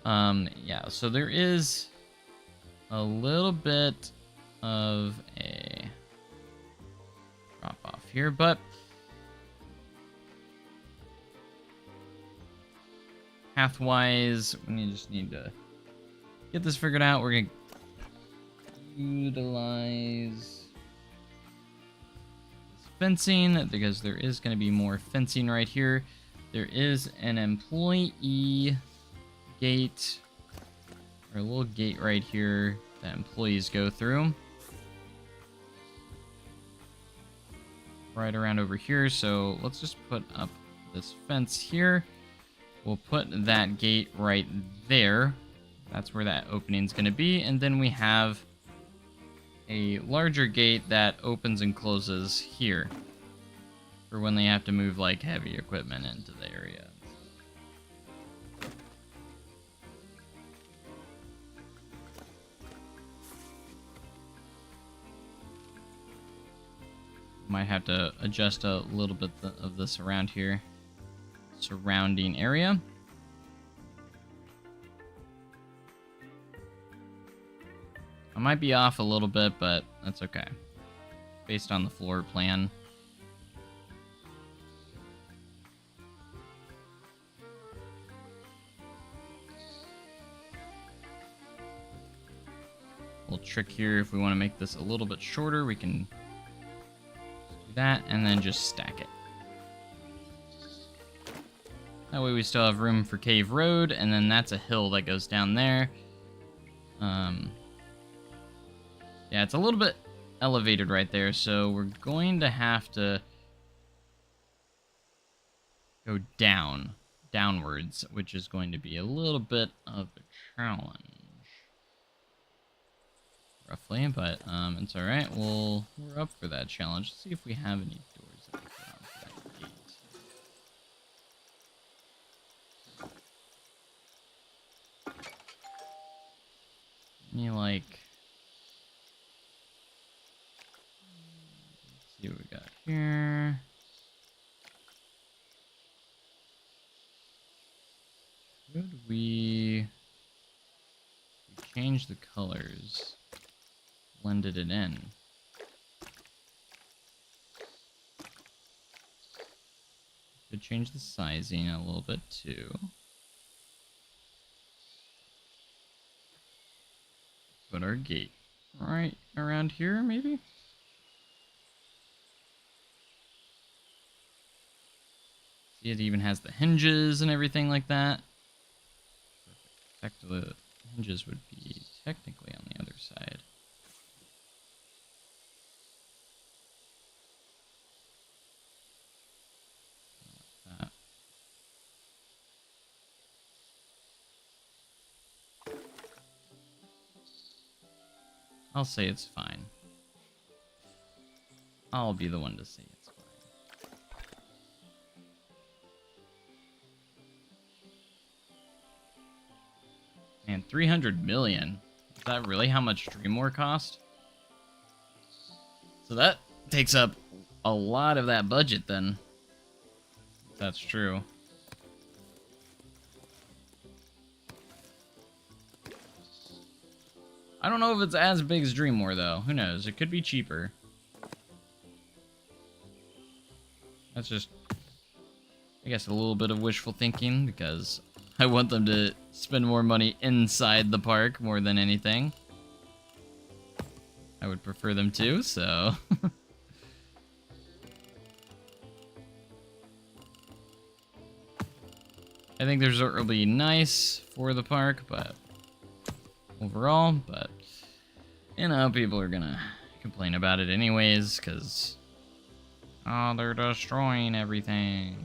S1: yeah, so there is a little bit of a drop off here, but pathwise, we just need to get this figured out. We're gonna utilize fencing because there is going to be more fencing right here. There is an employee gate, or a little gate right here that employees go through. Right around over here, so let's just put up this fence here. We'll put that gate right there. That's where that opening's going to be, and then we have a larger gate that opens and closes here for when they have to move like heavy equipment into the area. Might have to adjust a little bit of this around here, surrounding area. I might be off a little bit, but that's okay. Based on the floor plan. Little trick here, if we want to make this a little bit shorter, we can do that and then just stack it. That way we still have room for Cave Road, and then that's a hill that goes down there. Yeah, it's a little bit elevated right there, so we're going to have to go downwards, which is going to be a little bit of a challenge, roughly, but it's all right. We're up for that challenge. Let's see if we have any doors that we put on for that gate. Like, let's see what we we change the colors, blended it in. Could change the sizing a little bit too. Put our gate right around here, maybe? See, it even has the hinges and everything like that. Perfect. In fact, the hinges would be technically on the other side. Like that. I'll say it's fine. I'll be the one to say it's fine. Man, 300 million. Is that really how much Dreamware cost? So that takes up a lot of that budget then. If that's true. I don't know if it's as big as Dreamware though. Who knows? It could be cheaper. That's just, I guess, a little bit of wishful thinking because I want them to spend more money inside the park more than anything. I would prefer them to, so. I think the resort will be nice for the park, but overall, but you know, people are gonna complain about it anyways, because oh, they're destroying everything.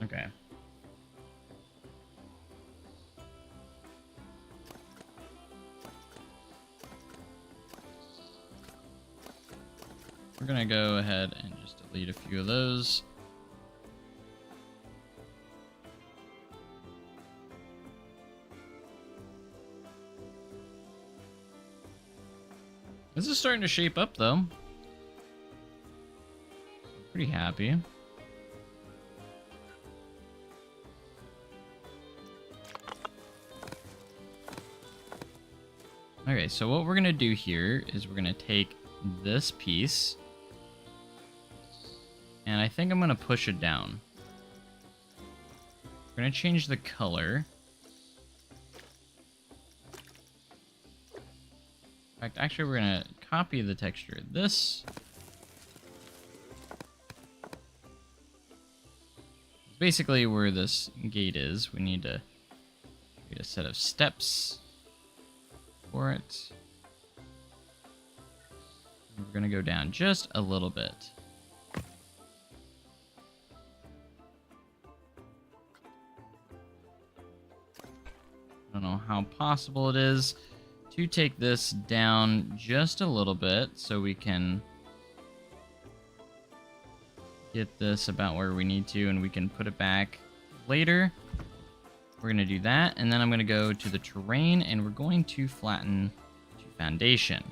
S1: Okay. We're gonna go ahead and just delete a few of those. This is starting to shape up though. Pretty happy. Okay, so what we're gonna do here is we're gonna take this piece, and I think I'm gonna push it down. We're gonna change the color. In fact, actually, we're gonna copy the texture of this. Basically, where this gate is, we need to create a set of steps for it. We're gonna go down just a little bit. I don't know how possible it is to take this down just a little bit so we can get this about where we need to and we can put it back later. We're going to do that, and then I'm going to go to the terrain, and we're going to flatten to foundation.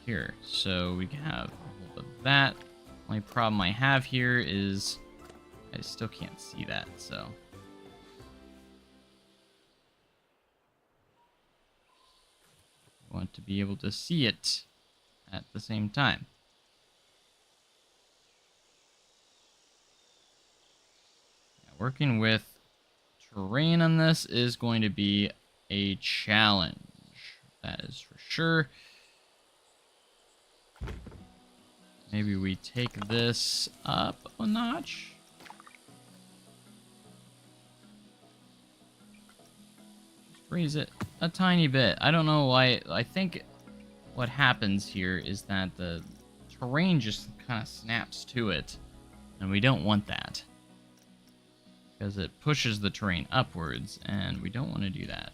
S1: Here, so we can have a little bit of that. Only problem I have here is I still can't see that, so. I want to be able to see it at the same time. Working with terrain on this is going to be a challenge. That is for sure. Maybe we take this up a notch. Just raise it a tiny bit. I don't know why. I think what happens here is that the terrain just kind of snaps to it, and we don't want that because it pushes the terrain upwards, and we don't want to do that.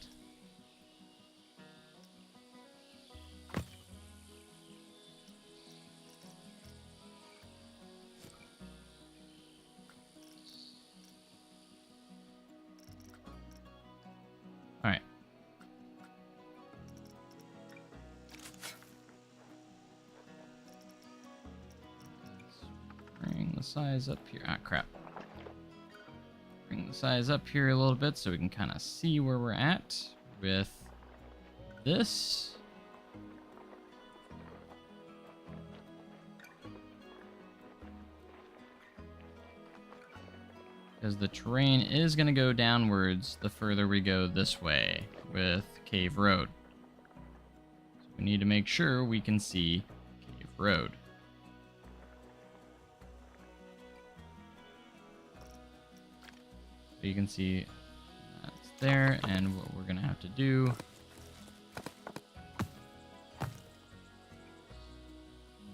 S1: All right. Bring the size up here. Ah, crap. Bring the size up here a little bit so we can kind of see where we're at with this. Because the terrain is going to go downwards the further we go this way with Cave Road. So we need to make sure we can see Cave Road. So you can see that's there, and what we're going to have to do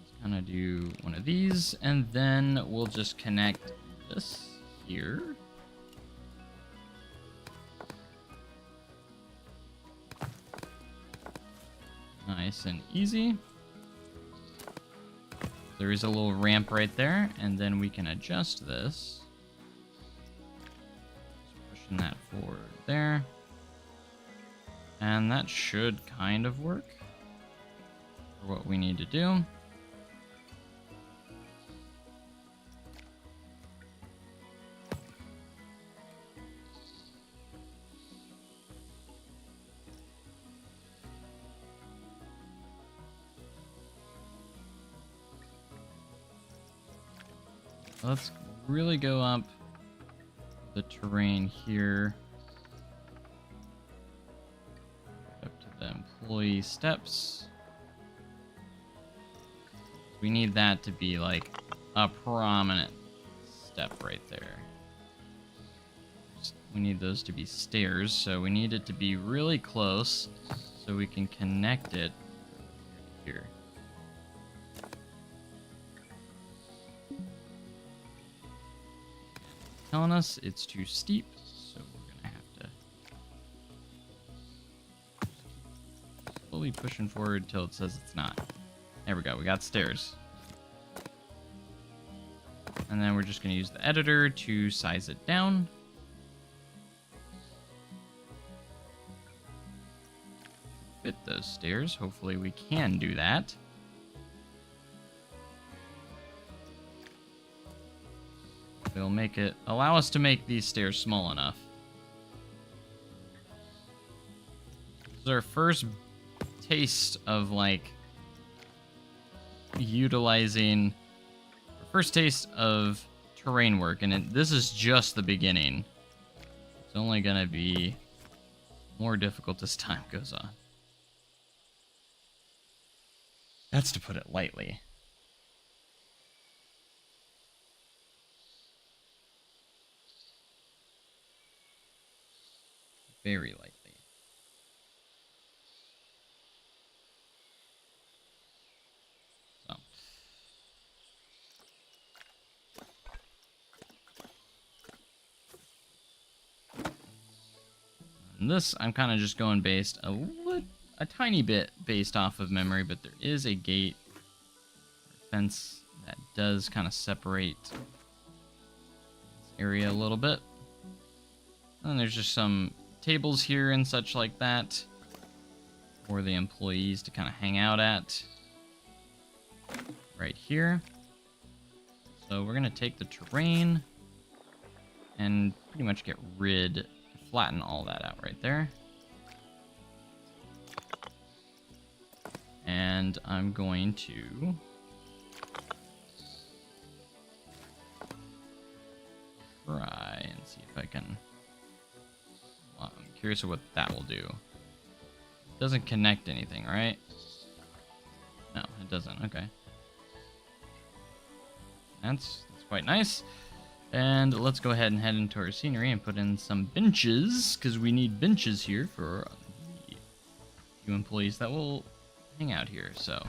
S1: is kind of do one of these, and then we'll just connect this here. Nice and easy. There is a little ramp right there, and then we can adjust this. Just pushing that forward there. And that should kind of work for what we need to do. Let's really go up the terrain here. Up to the employee steps. We need that to be like a prominent step right there. We need those to be stairs, so we need it to be really close so we can connect it here. Telling us it's too steep, so we're gonna have to slowly pushing forward till it says it's not. There we go, we got stairs. And then we're just gonna use the editor to size it down. Fit those stairs, hopefully we can do that. It'll make it allow us to make these stairs small enough. This is our first taste of like utilizing first taste of terrain work, and this is just the beginning. It's only gonna be more difficult as time goes on. That's to put it lightly. Very lightly. So. And this, I'm kind of just going based a tiny bit based off of memory, but there is a gate or fence that does kind of separate this area a little bit. And there's just some tables here and such like that for the employees to kind of hang out at right here. So we're going to take the terrain and pretty much flatten all that out right there. And I'm going to try and see if I can. Well, I'm curious of what that will do. It doesn't connect anything, right? No, it doesn't. Okay. That's quite nice. And let's go ahead and head into our scenery and put in some benches, because we need benches here for the few employees that will hang out here. So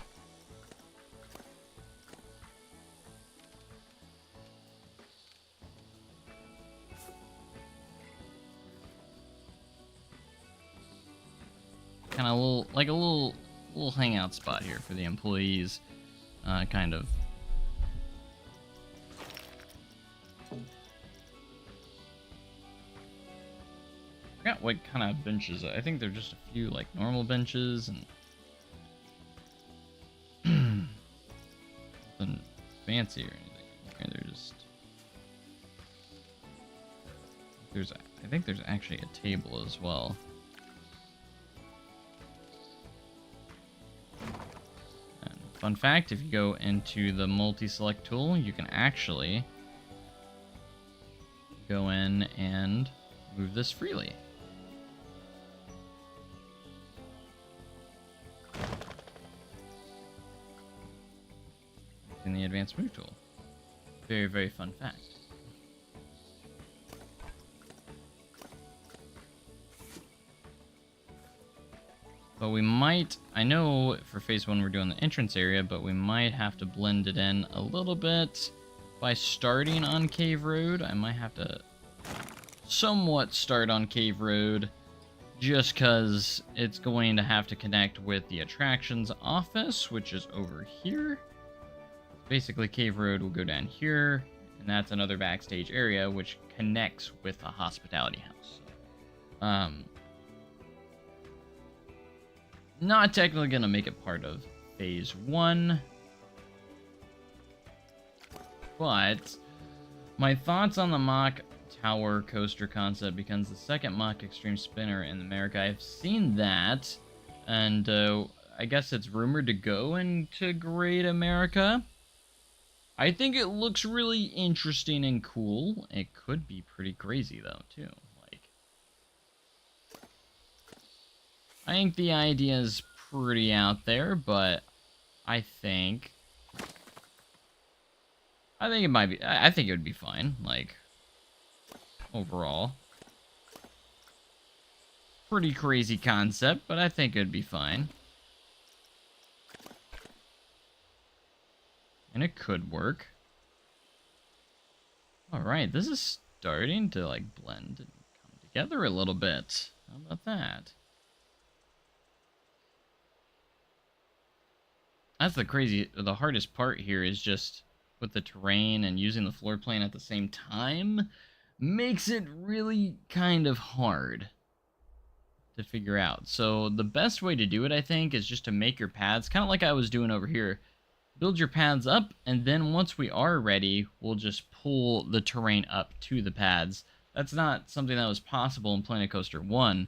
S1: kind of little hangout spot here for the employees, kind of. I forgot what kind of benches. I think they're just a few like normal benches and nothing fancy or anything. They're just I think there's actually a table as well. And fun fact, if you go into the multi-select tool, you can actually go in and move this freely. In the advanced move tool. Very, very fun fact. But we might, I know for phase 1 we're doing the entrance area, but we might have to blend it in a little bit by starting on Cave Road. I might have to somewhat start on Cave Road just because it's going to have to connect with the attractions office, which is over here. Basically, Cave Road will go down here, and that's another backstage area which connects with the hospitality house. Not technically gonna make it part of phase 1, but my thoughts on the Mach Tower coaster concept becomes the second Mach Extreme Spinner in America. I've seen that, and I guess it's rumored to go into Great America. I think it looks really interesting and cool. It could be pretty crazy though, too. Like, I think the idea is pretty out there, but I think it might be. I think it would be fine. Like, overall, pretty crazy concept, but I think it'd be fine. And it could work. Alright, this is starting to like blend and come together a little bit. How about that? That's the hardest part here is just with the terrain and using the floor plan at the same time makes it really kind of hard to figure out. So the best way to do it, I think, is just to make your paths kind of like I was doing over here. Build your paths up, and then once we are ready, we'll just pull the terrain up to the paths. That's not something that was possible in Planet Coaster 1,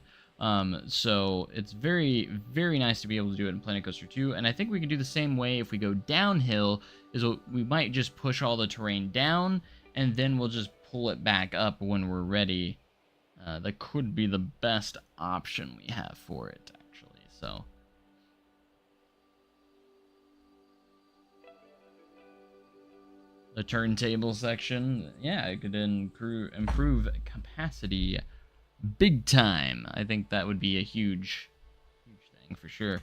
S1: so it's very, very nice to be able to do it in Planet Coaster 2, and I think we can do the same way if we go downhill, is we might just push all the terrain down, and then we'll just pull it back up when we're ready. That could be the best option we have for it, actually, so... The turntable section, yeah, it could improve capacity big time. I think that would be a huge thing for sure.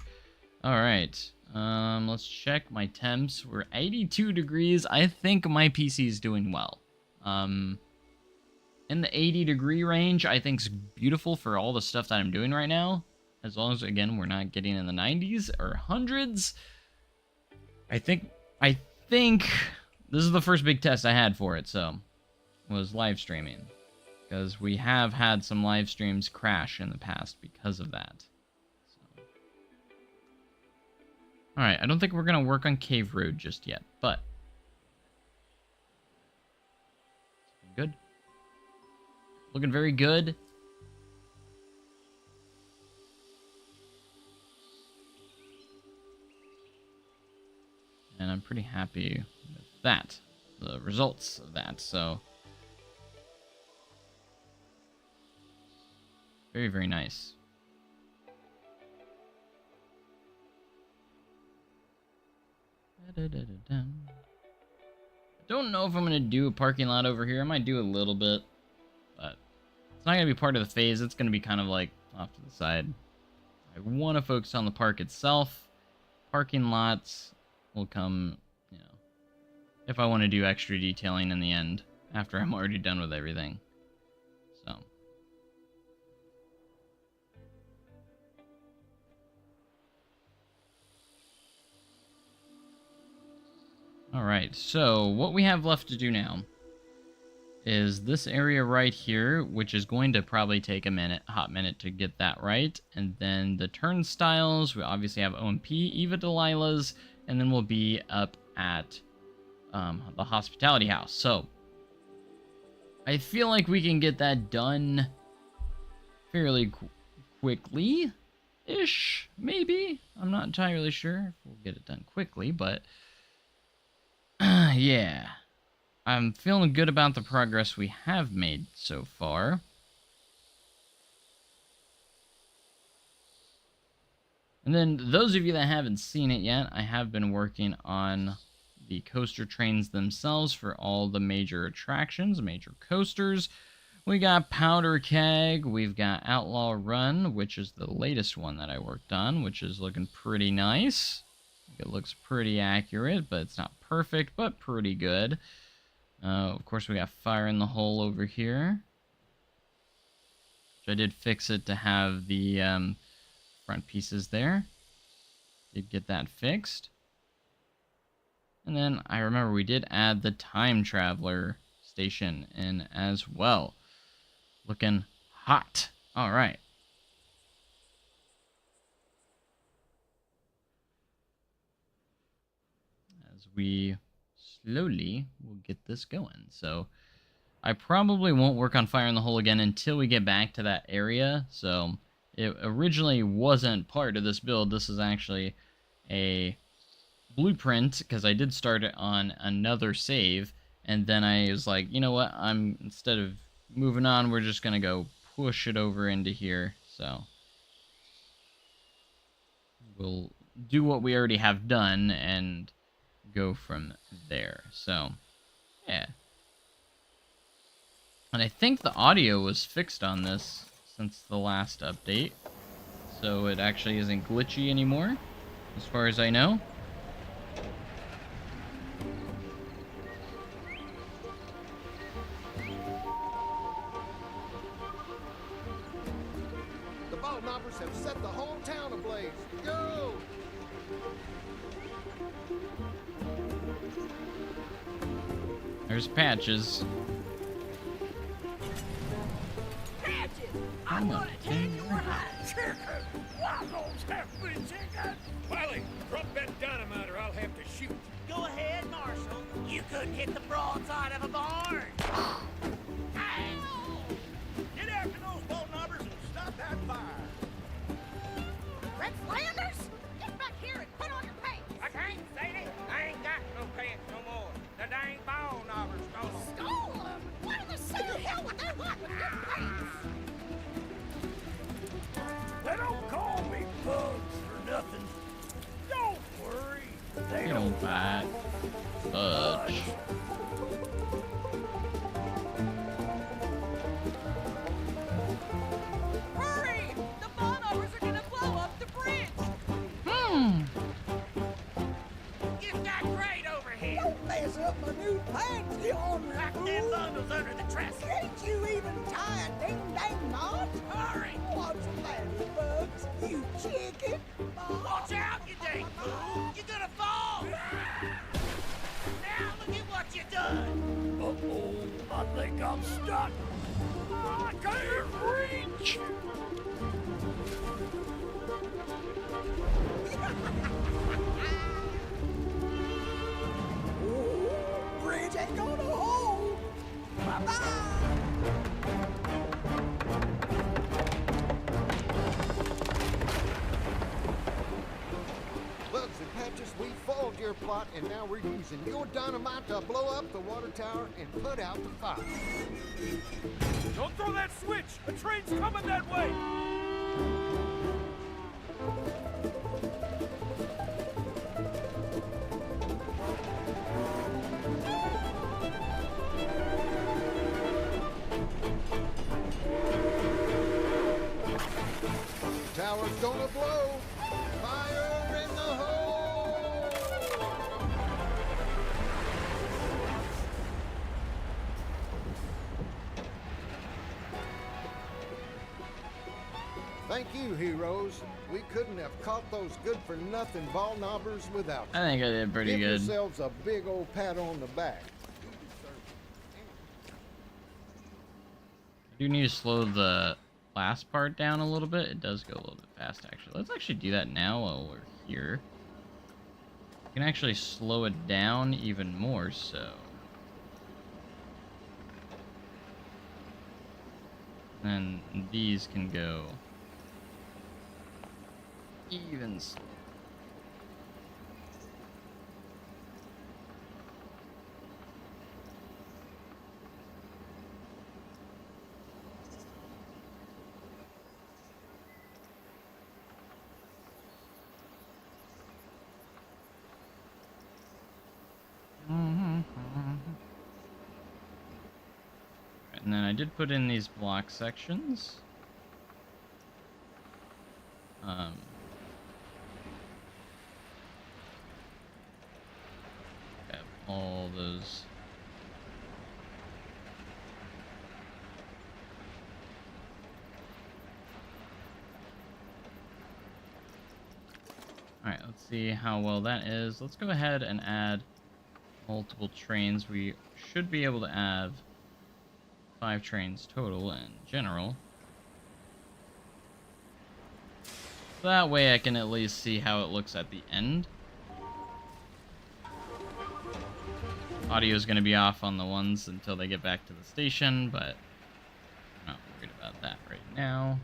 S1: All right, let's check my temps. We're 82 degrees. I think my PC is doing well. In the 80-degree range, I think is beautiful for all the stuff that I'm doing right now. As long as, again, we're not getting in the 90s or hundreds. I think this is the first big test I had for it, so, was live streaming. Because we have had some live streams crash in the past because of that. So. Alright, I don't think we're going to work on Cave Road just yet, but... Good. Looking very good. And I'm pretty happy with that, the results of that, so very, very nice. I don't know if I'm going to do a parking lot over here. I might do a little bit, but it's not going to be part of the phase. It's going to be kind of like off to the side. I want to focus on the park itself. Parking lots will come, you know, if I want to do extra detailing in the end, after I'm already done with everything. So. All right, so what we have left to do now is this area right here, which is going to probably take a hot minute to get that right. And then the turnstiles, we obviously have OMP, Eva Delilah's, and then we'll be up at the hospitality house. So I feel like we can get that done fairly quickly-ish, maybe. I'm not entirely sure if we'll get it done quickly, but yeah. I'm feeling good about the progress we have made so far. And then those of you that haven't seen it yet, I have been working on the coaster trains themselves for all the major attractions, major coasters. We got Powder Keg, we've got Outlaw Run, which is the latest one that I worked on, which is looking pretty nice. It looks pretty accurate, but it's not perfect, but pretty good. Of course, we got Fire in the Hole over here. Which I did fix it to have the front pieces there. Did get that fixed. And then I remember we did add the Time Traveler station in as well. Looking hot. All right. As we slowly will get this going. So I probably won't work on Fire in the Hole again until we get back to that area. So it originally wasn't part of this build. This is actually a blueprint because I did start it on another save, and then I was like, you know what, instead of moving on, we're just gonna go push it over into here. So we'll do what we already have done and go from there. So yeah, and I think the audio was fixed on this since the last update, so it actually isn't glitchy anymore as far as I know.
S2: The ball knobbers have set the whole town ablaze. Go!
S1: There's Patches.
S3: Patches, I'm gonna take your hide. Chicken! Waffles have been chicken!
S4: Wiley, drop that dynamite or I'll have to shoot.
S3: Go ahead, Marshal. You couldn't hit the broadside of a barn. Ow!
S4: Get after those bolt knobbers and stop that fire.
S5: Red Flanders? Get back here and put on your pants!
S4: I can't, Sadie. I ain't got no pants no more. The dang ball knobbers stole 'em.
S5: Stole them? What in the city hell would they want with your pants?
S3: They don't call me Bugs for nothing. Don't worry. They
S1: You don't bite. Fudge.
S5: Hurry! The bombers are gonna blow up the bridge!
S3: Get that crate over here.
S6: Don't mess up my new pants, you ornery
S3: Pack
S6: fool.
S3: them bundles under the dresser.
S6: Can't you even tie a ding-dang knot?
S3: Hurry!
S6: What's the matter, Bugs? You chicken?
S3: Watch out, you dang fool! You're gonna fall! Now look at what you done! Uh-oh, I think I'm stuck. I can't reach!
S6: Bridge ain't gonna hold. Bye-bye.
S2: Bugs and Patches, we foiled your plot, and now we're using your dynamite to blow up the water tower and put out the fire.
S4: Don't throw that switch. A train's coming that way.
S2: Tower's gonna blow. Fire in the hole! Thank you, heroes. We couldn't have caught those good-for-nothing ball knobbers without you.
S1: I think I did pretty
S2: Give
S1: good.
S2: yourselves a big old pat on the back.
S1: I do need to slow the last part down a little bit. It does go a little bit fast, actually. Let's actually do that now while we're here. We can actually slow it down even more so. And these can go even slower. And then I did put in these block sections. Have all those. Alright, let's see how well that is. Let's go ahead and add multiple trains. We should be able to add 5 trains total in general. That way I can at least see how it looks at the end. Audio is going to be off on the ones until they get back to the station, but I'm not worried about that right now.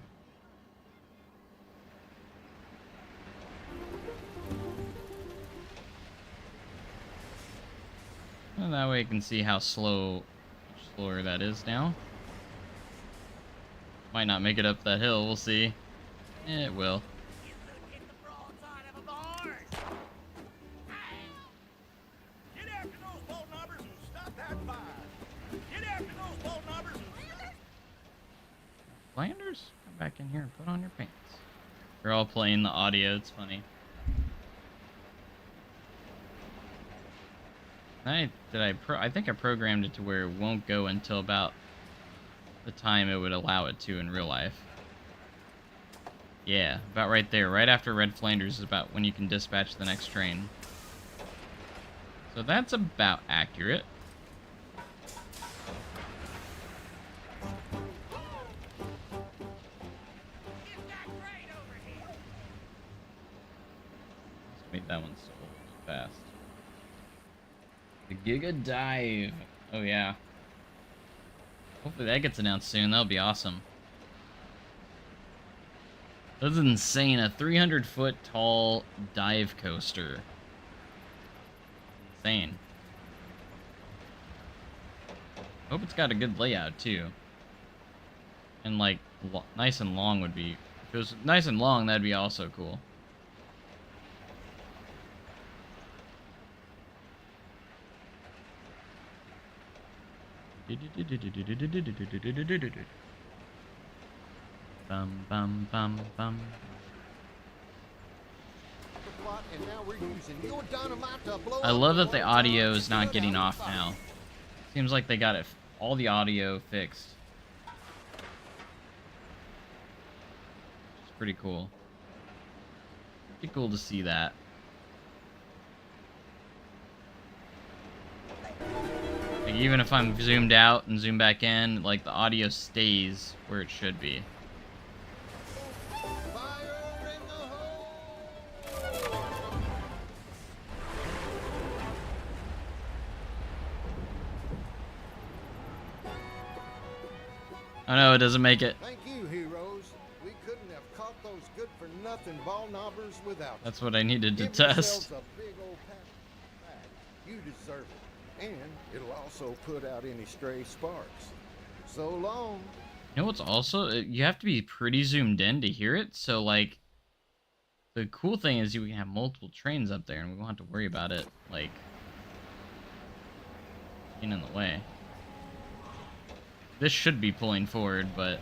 S1: And that way I can see how much slower that is now. Might not make it up that hill, we'll see. It will.
S3: Hit the broadside of a barn. Get after those bolt knobbers and stop that fire. Get after those bolt knobbers and...
S1: Flanders? Come back in here and put on your pants. We're all playing the audio, it's funny. I think I programmed it to where it won't go until about the time it would allow it to in real life. Yeah, about right there. Right after Red Flanders is about when you can dispatch the next train. So that's about accurate.
S4: Get that crate over here.
S1: Let's make that one so fast. The Giga Dive. Oh yeah. Hopefully that gets announced soon. That'll be awesome. That's insane. A 300-foot tall dive coaster. Insane. Hope it's got a good layout too. And like nice and long would be. If it was nice and long, that'd be also cool. Bum bum bum bum.
S2: The plot, and now we're using your dynamite to blow
S1: I
S2: up
S1: love
S2: the
S1: that the
S2: water
S1: audio
S2: tower
S1: is not
S2: and
S1: getting
S2: put out
S1: off
S2: the fire.
S1: now. Seems like they got it all the audio fixed. It's pretty cool. Pretty cool to see that. Like, even if I'm zoomed out and zoom back in, like the audio stays where it should be.
S2: Fire in the hole!
S1: Oh no, it doesn't make it.
S2: Thank you, heroes. We couldn't have caught those good-for-nothing ball knobbers without you.
S1: That's what I needed to
S2: Give
S1: test.
S2: yourselves a big old pat on the back. You deserve it. And it'll also put out any stray sparks. So long.
S1: You know what's also, you have to be pretty zoomed in to hear it, so like, the cool thing is you can have multiple trains up there and we won't have to worry about it, like, being in the way. This should be pulling forward, but...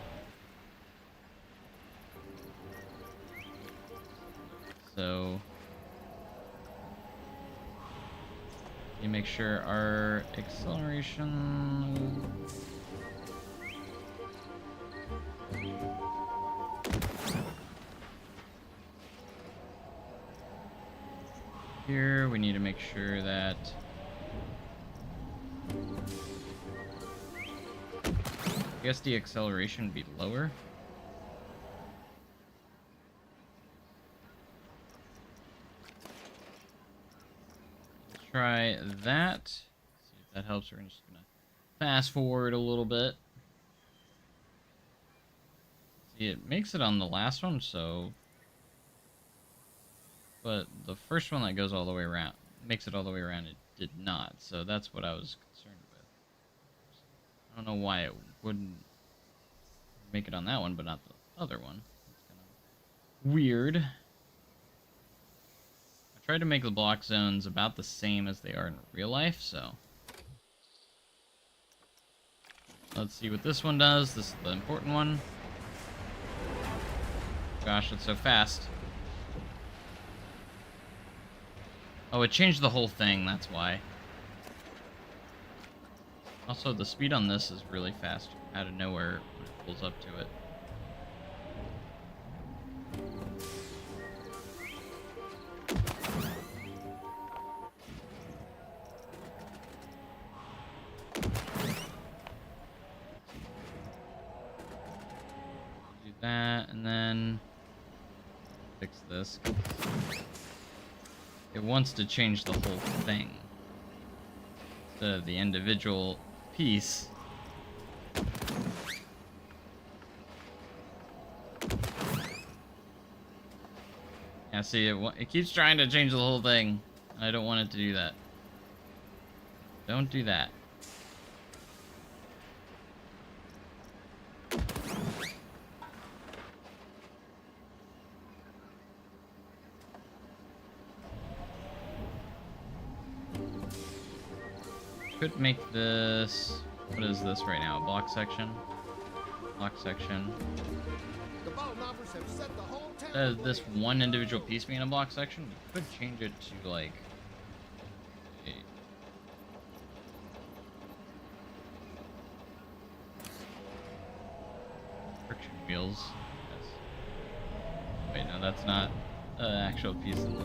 S1: So... You make sure our acceleration... Here we need to make sure that I guess the acceleration would be lower. Let's try that. See if that helps. We're just gonna fast forward a little bit. See, it makes it on the last one, so. But the first one that goes all the way around, makes it all the way around, it did not. So that's what I was concerned with. I don't know why it wouldn't make it on that one, but not the other one. It's kind of weird. I tried to make the block zones about the same as they are in real life, so. Let's see what this one does. This is the important one. Gosh, it's so fast. Oh, it changed the whole thing, that's why. Also, the speed on this is really fast out of nowhere when it pulls up to it. Do that, and then fix this. It wants to change the whole thing instead of the individual piece. Yeah, see, it keeps trying to change the whole thing. I don't want it to do that. Don't do that. Could make this. What is this right now? Block section? Block section.
S2: The ball knobbers have set the whole town.
S1: This one individual piece being a block section, we could change it to like a friction wheels. Yes. Wait, no, that's not an actual piece of the.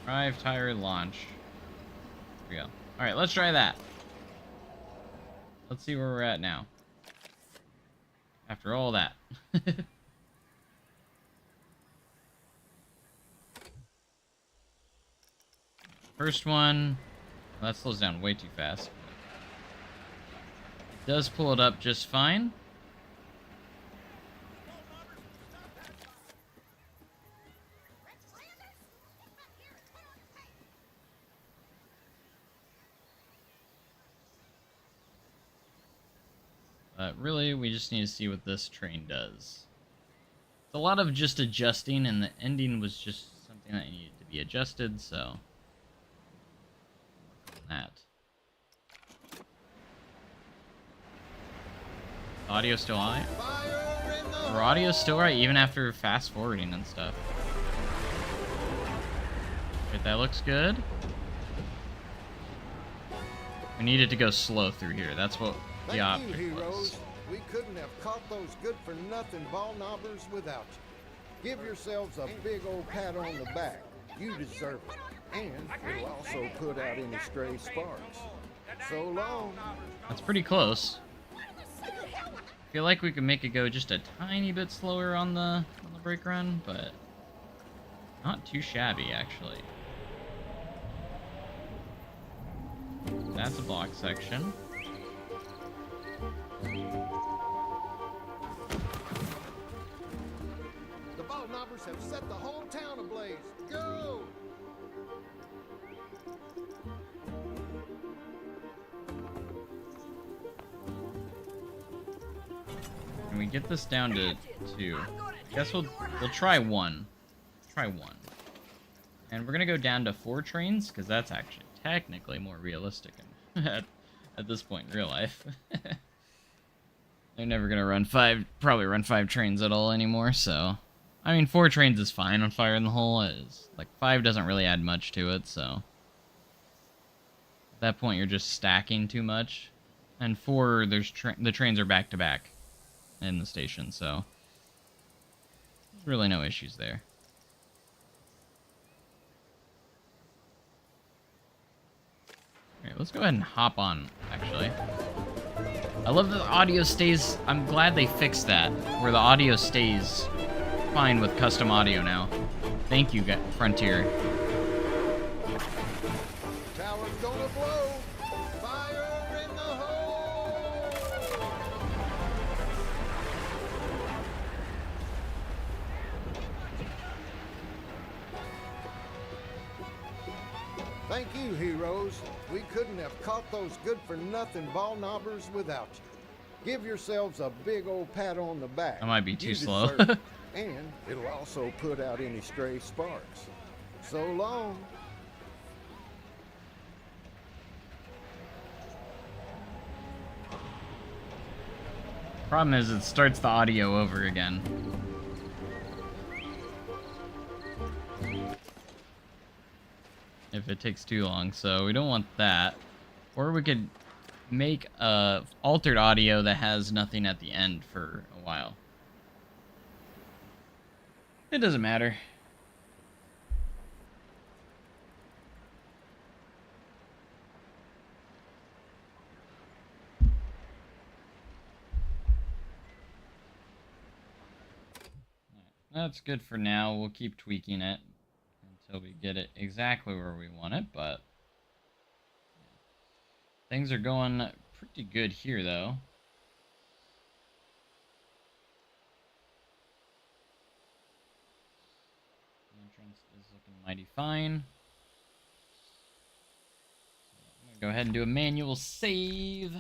S1: Drive, tire, launch. Here we go. Alright, let's try that. Let's see where we're at now. After all that. First one. Well, that slows down way too fast. It does pull it up just fine. Really, we just need to see what this train does. It's a lot of just adjusting, and the ending was just something that needed to be adjusted, so. That. Audio still high? Our audio's still right, even after fast forwarding and stuff. Right, that looks good. We needed to go slow through here. That's what the
S2: Thank
S1: object
S2: you, heroes.
S1: was.
S2: We couldn't have caught those good-for-nothing ball knobbers without you. Give yourselves a big old pat on the back. You deserve it. And it'll also put out any stray sparks. So long.
S1: That's pretty close. I feel like we could make it go just a tiny bit slower on the brake run, but not too shabby actually. That's a block section.
S2: The ball knobbers have set the whole town ablaze. Go!
S1: Can we get this down to 2? I guess we'll try 1. Try 1. And we're gonna go down to 4 trains, because that's actually technically more realistic at this point in real life. They're never gonna probably run 5 trains at all anymore, so. I mean, 4 trains is fine on Fire in the Hole. Is like 5 doesn't really add much to it, so. At that point, you're just stacking too much. And 4, the trains are back to back in the station, so there's really no issues there. All right, let's go ahead and hop on, actually. I love that the audio stays... I'm glad they fixed that, where the audio stays fine with custom audio now. Thank you, Frontier.
S2: Tower's gonna blow. Fire in the hole. Thank you, heroes. We couldn't have caught those good-for-nothing ball knobbers without you. Give yourselves a big old pat on the back.
S1: That might be too
S2: You
S1: slow.
S2: deserve it. And it'll also put out any stray sparks. So long.
S1: Problem is, it starts the audio over again. If it takes too long, so we don't want that. Or we could make altered audio that has nothing at the end for a while. It doesn't matter. That's good for now. We'll keep tweaking it until we get it exactly where we want it, but things are going pretty good here, though. The entrance is looking mighty fine. So I'm going to go ahead and do a manual save.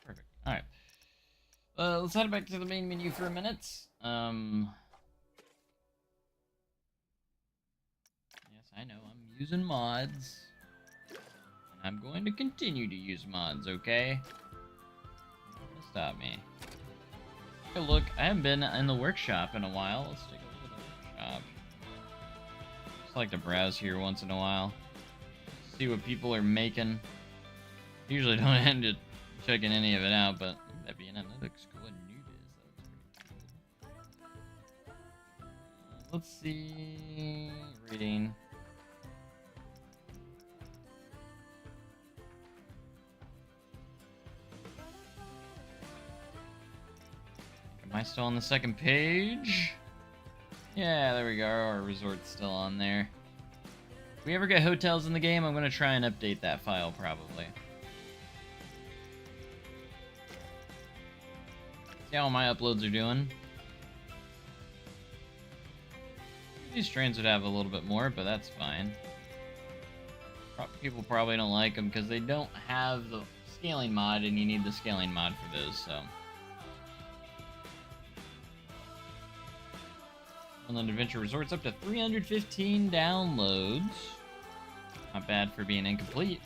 S1: Perfect. All right. Let's head back to the main menu for a minute. Yes, I know, I'm using mods. And I'm going to continue to use mods, okay? Don't stop me. Take a look. I haven't been in the workshop in a while. Let's take a look at the workshop. Just like to browse here once in a while. See what people are making. Usually don't end up checking any of it out, but that being it, that looks cool. Let's see. Reading. Am I still on the second page? Yeah, there we go. Our resort's still on there. If we ever get hotels in the game, I'm going to try and update that file probably. See how my uploads are doing? These trains would have a little bit more, but that's fine. People probably don't like them because they don't have the scaling mod, and you need the scaling mod for those, so. Inland Adventure Resort's up to 315 downloads. Not bad for being incomplete.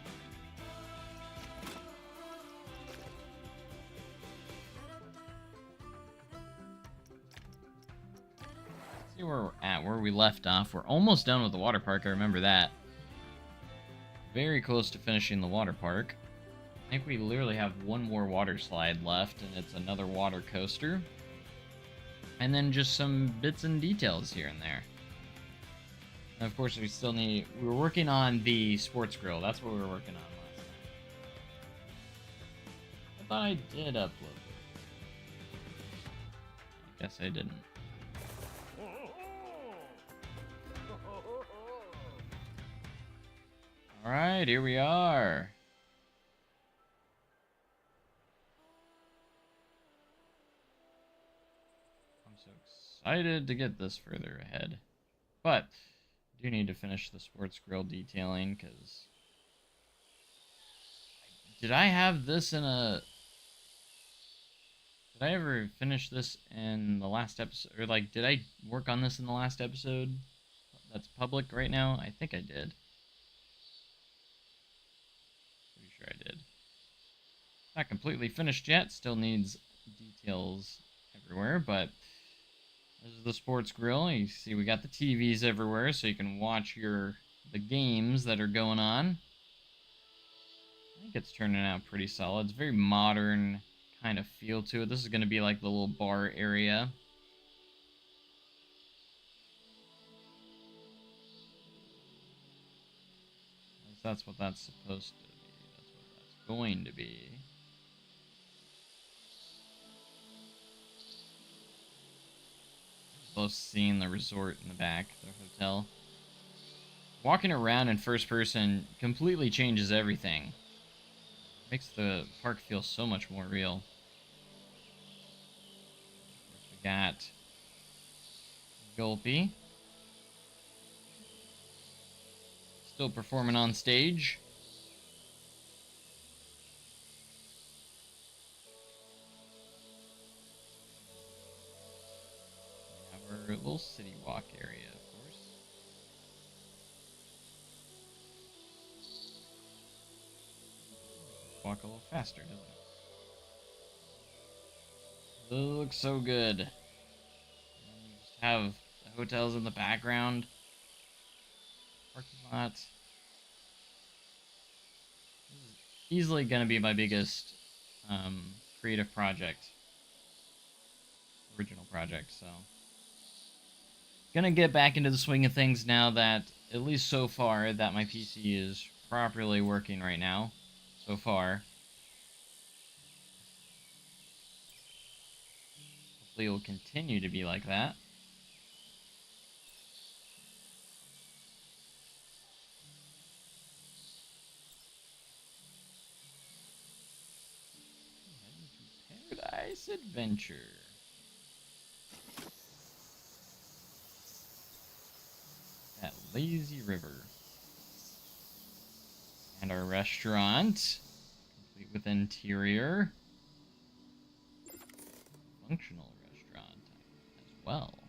S1: See where we're at, where we left off. We're almost done with the water park, I remember that. Very close to finishing the water park. I think we literally have one more water slide left, and it's another water coaster. And then just some bits and details here and there. And of course, we still need... We were working on the sports grill. That's what we were working on last time. I thought I did upload it. I guess I didn't. Alright, here we are. I'm so excited to get this further ahead. But, I do need to finish the sports grill detailing, because... Did I have this in a... Did I ever finish this in the last episode? Or, like, did I work on this in the last episode? That's public right now? I think I did. Pretty sure I did. Not completely finished yet. Still needs details everywhere, but this is the sports grill. You see we got the TVs everywhere so you can watch the games that are going on. I think it's turning out pretty solid. It's very modern kind of feel to it. This is going to be like the little bar area. That's what that's supposed to be. That's what that's going to be. Both seeing the resort in the back, the hotel. Walking around in first person completely changes everything. Makes the park feel so much more real. We got Gulpy. Still performing on stage. We have our little city walk area, of course. Walk a little faster, doesn't it? It looks so good. And you just have the hotels in the background. Parking lot. This is easily going to be my biggest creative project. Original project, so. Gonna get back into the swing of things now that, at least so far, that my PC is properly working right now. So far. Hopefully it will continue to be like that. Paradise Adventure. That lazy river. And our restaurant. Complete with interior. Functional restaurant as well.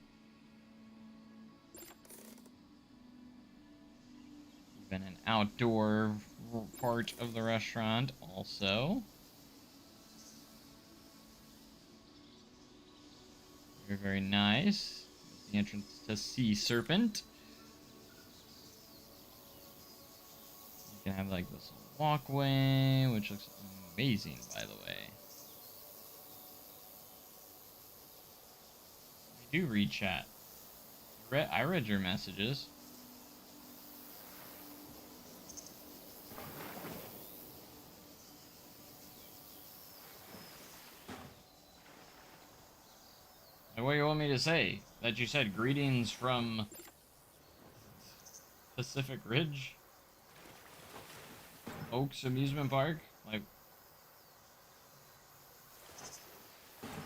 S1: Even an outdoor part of the restaurant also. Very, very nice. The entrance to Sea Serpent. You can have like this walkway, which looks amazing, by the way. I do read chat. I read your messages. And what do you want me to say? That you said greetings from Pacific Ridge? Oaks Amusement Park? Like,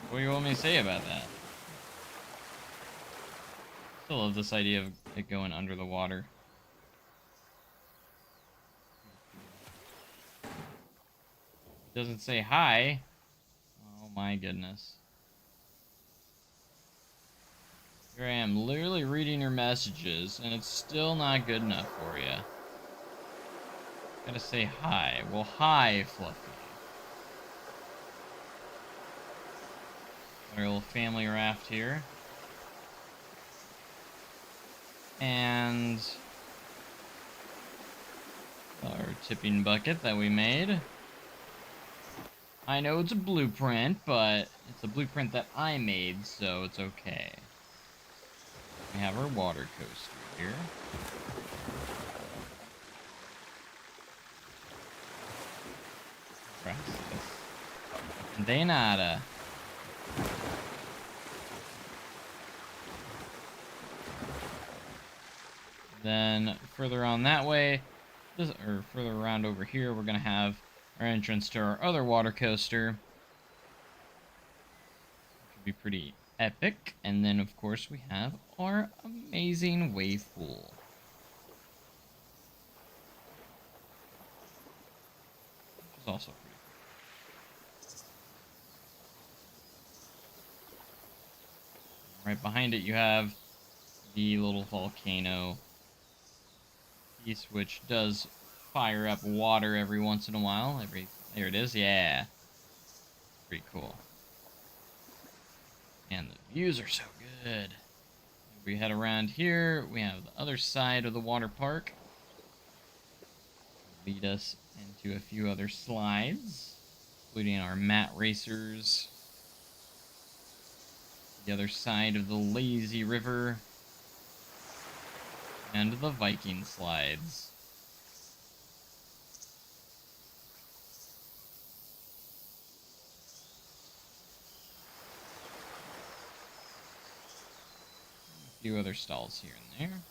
S1: what do you want me to say about that? Still love this idea of it going under the water. It doesn't say hi. Oh my goodness. Here I am, literally reading your messages, and it's still not good enough for you. Gotta say hi. Well, hi, Fluffy. Got our little family raft here. And our tipping bucket that we made. I know it's a blueprint, but it's a blueprint that I made, so it's okay. We have our water coaster here. De nada. Then further on that way, or further around over here, we're gonna have our entrance to our other water coaster, which would be pretty epic. And then, of course, we have our amazing wave pool. Which is also pretty Right behind it, you have the little volcano piece, which does fire up water every once in a while. There it is. Yeah, pretty cool. And the views are so good. If we head around here, we have the other side of the water park. Lead us into a few other slides, including our mat racers. The other side of the lazy river. And the Viking slides. A few other stalls here and there.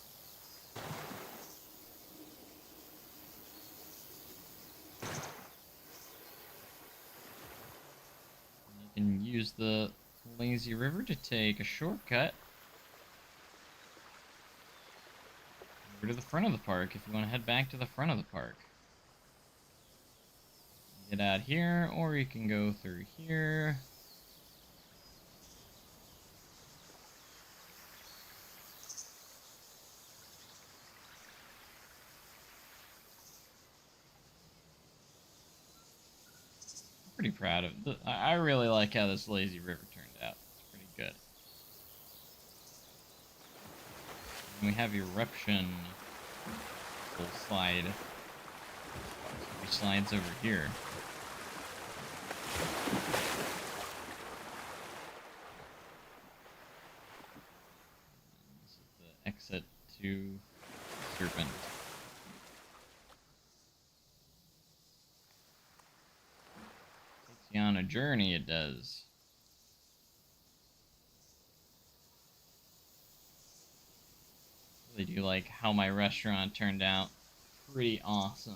S1: You can use the lazy river to take a shortcut over to the front of the park if you want to head back to the front of the park. Get out here, or you can go through here. Pretty proud of it. I really like how this lazy river turned out. It's pretty good. And we have eruption full slide. Few slides over here. This is the exit to Serpent. Takes you on a journey, it does. Really do like how my restaurant turned out. Pretty awesome.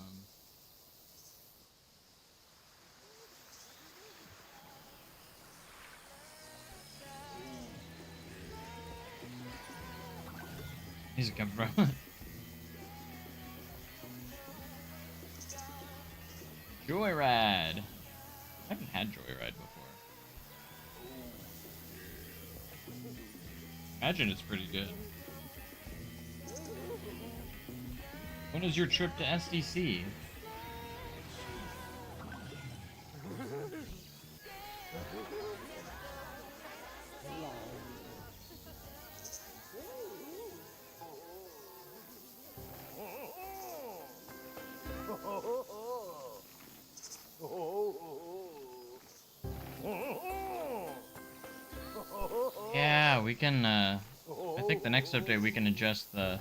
S1: Music come from? Joyride. I haven't had Joyride before. Imagine it's pretty good. When is your trip to SDC? Yeah, we can, I think the next update we can adjust the...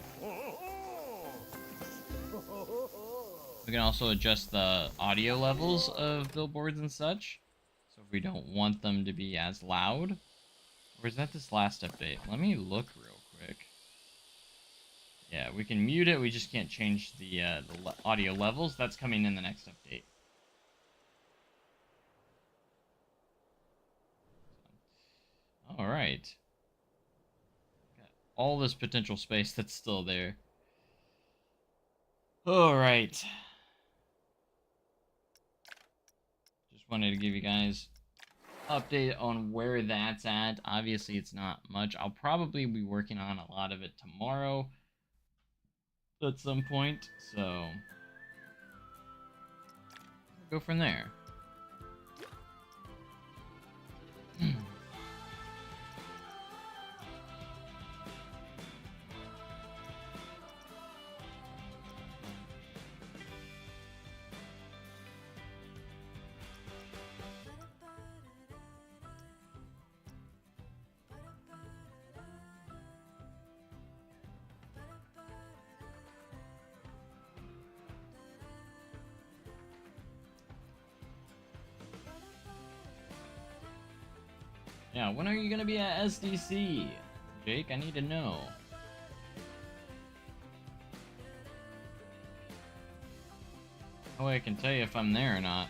S1: We can also adjust the audio levels of billboards and such. So if we don't want them to be as loud. Or is that this last update? Let me look real quick. Yeah, we can mute it, we just can't change the audio levels. That's coming in the next update. Alright. Got all this potential space that's still there. Alright. Just wanted to give you guys an update on where that's at. Obviously, it's not much. I'll probably be working on a lot of it tomorrow at some point, so go from there. Yeah, when are you gonna be at SDC? Jake, I need to know. Oh, I can tell you if I'm there or not.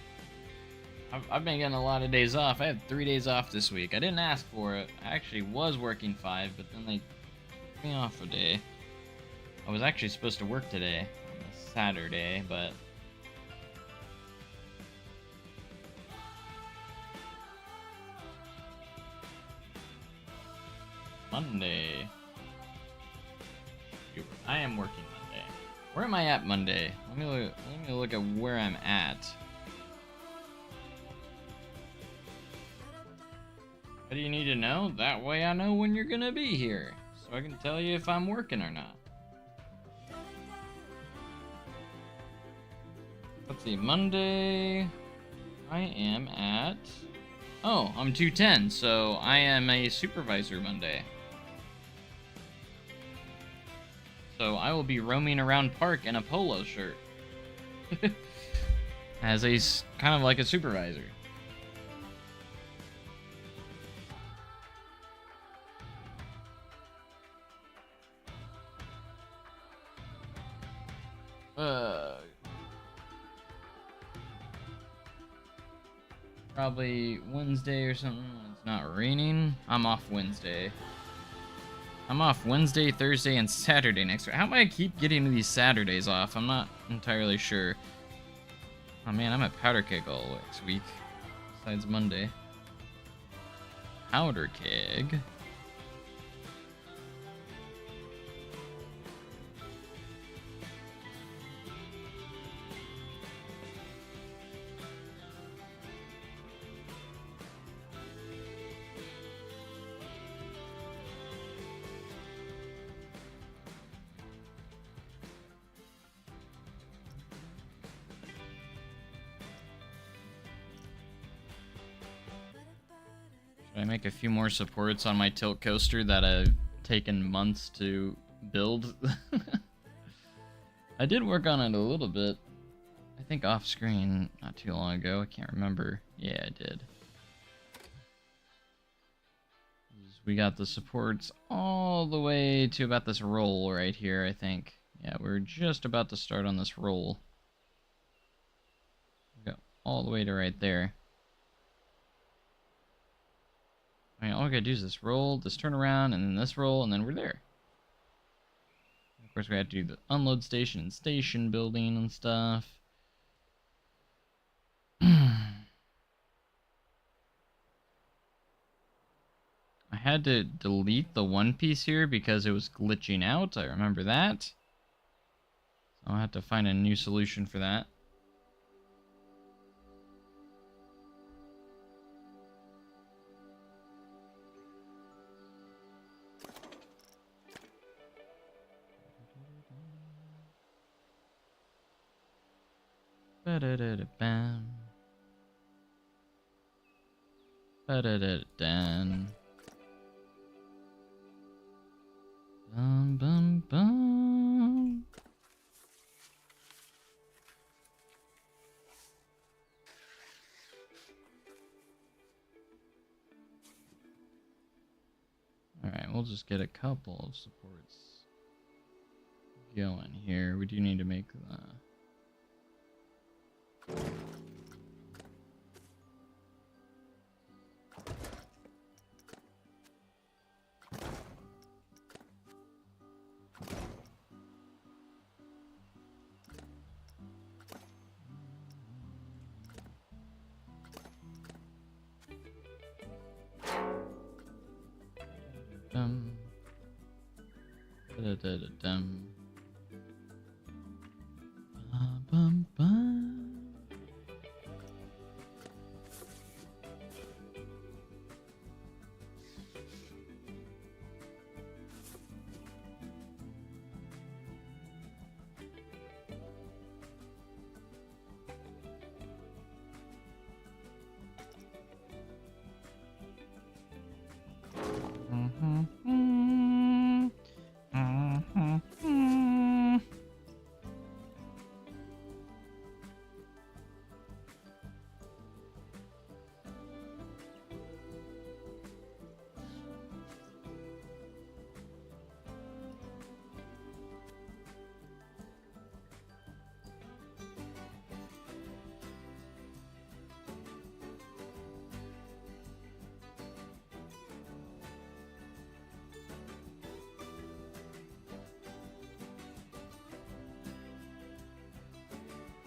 S1: I've been getting a lot of days off. I had 3 days off this week. I didn't ask for it. I actually was working 5, but then they took me off a day. I was actually supposed to work today, on a Saturday, but... Monday. I am working Monday. Where am I at Monday? Let me look at where I'm at. What do you need to know? That way I know when you're gonna be here, so I can tell you if I'm working or not. Let's see, Monday, I am at, oh, I'm 210, so I am a supervisor Monday. So I will be roaming around park in a polo shirt. As a, kind of like a supervisor. Probably Wednesday or something when it's not raining. I'm off Wednesday. I'm off Wednesday, Thursday, and Saturday next week. How do I keep getting these Saturdays off? I'm not entirely sure. Oh man, I'm at Powder Keg all next week. Besides Monday. Powder Keg. Should I make a few more supports on my tilt coaster that I've taken months to build? I did work on it a little bit. I think off screen not too long ago. I can't remember. Yeah, I did. We got the supports all the way to about this roll right here, I think. Yeah, we're just about to start on this roll. Go all the way to right there. I mean, all we gotta do is this roll, this turnaround, and then this roll, and then we're there. Of course, we have to do the unload station and station building and stuff. I had to delete the one piece here because it was glitching out. I remember that. So I'll have to find a new solution for that. Ba-da-da-da-bam. Ba-da-da-da-dan. Bum bum bum. Alright, we'll just get a couple of supports going here. We do need to make the... Dum. Da-da-da-da-dum. Ba-bum-bum.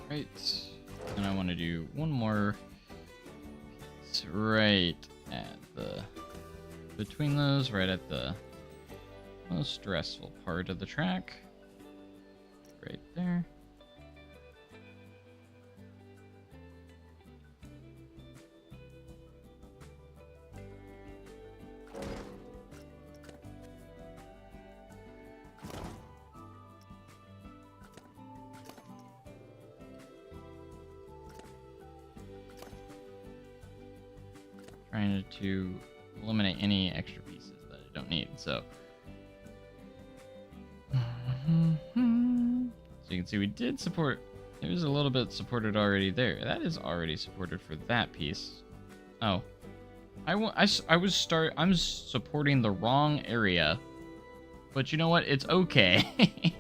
S1: Right, and I want to do one more piece right at the, between those, right at the most stressful part of the track. Right there. Trying to eliminate any extra pieces that I don't need. So you can see we did support. There's a little bit supported already there. That is already supported for that piece. Oh, I'm supporting the wrong area, but you know what? It's okay.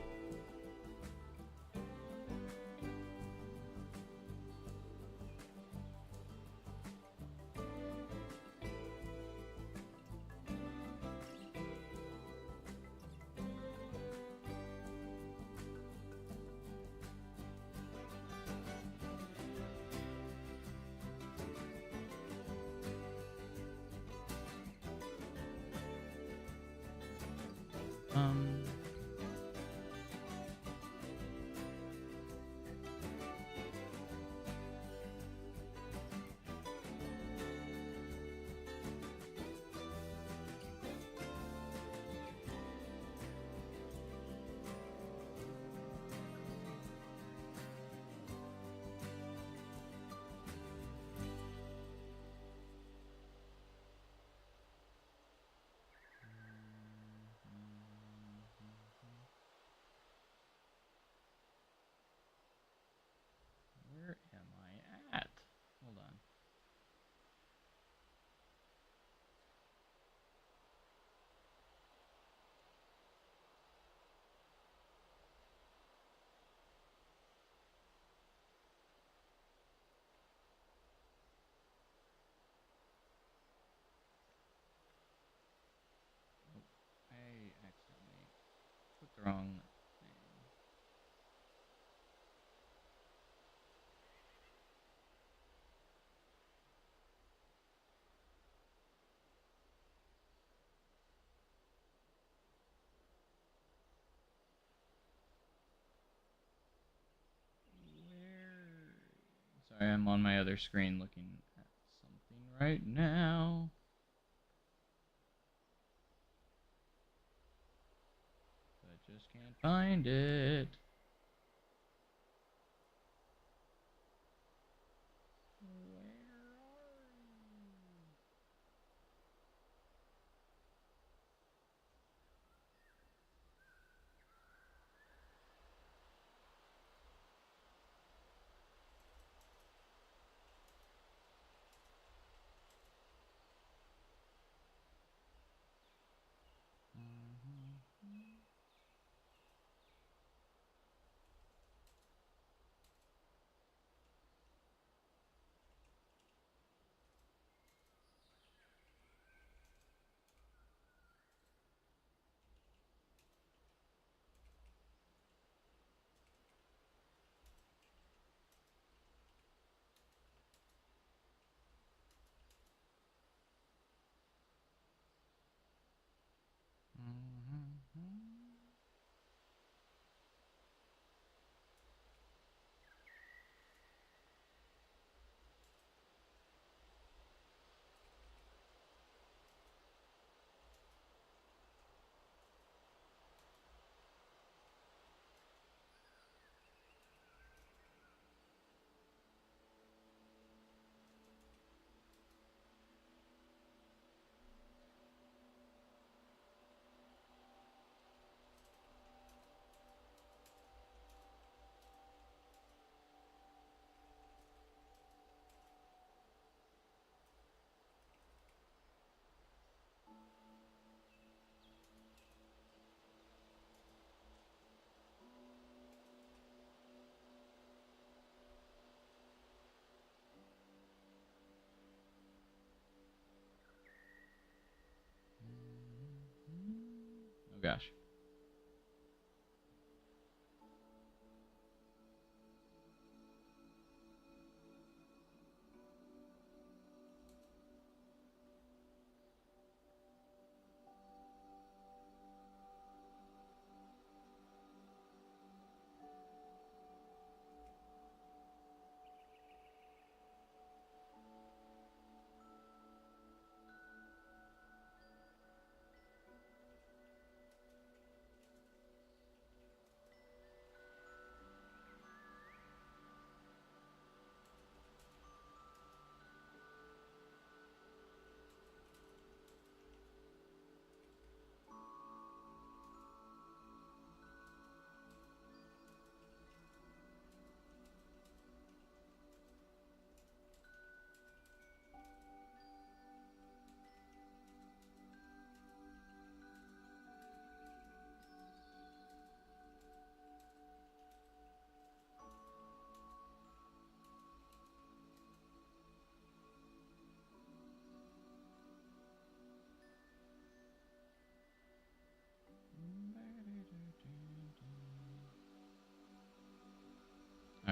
S1: um. Where am I at? Hold on. I accidentally put the wrong thing. Where? Sorry, I'm on my other screen looking at something right now. I just can't find it. Where are you? Oh gosh.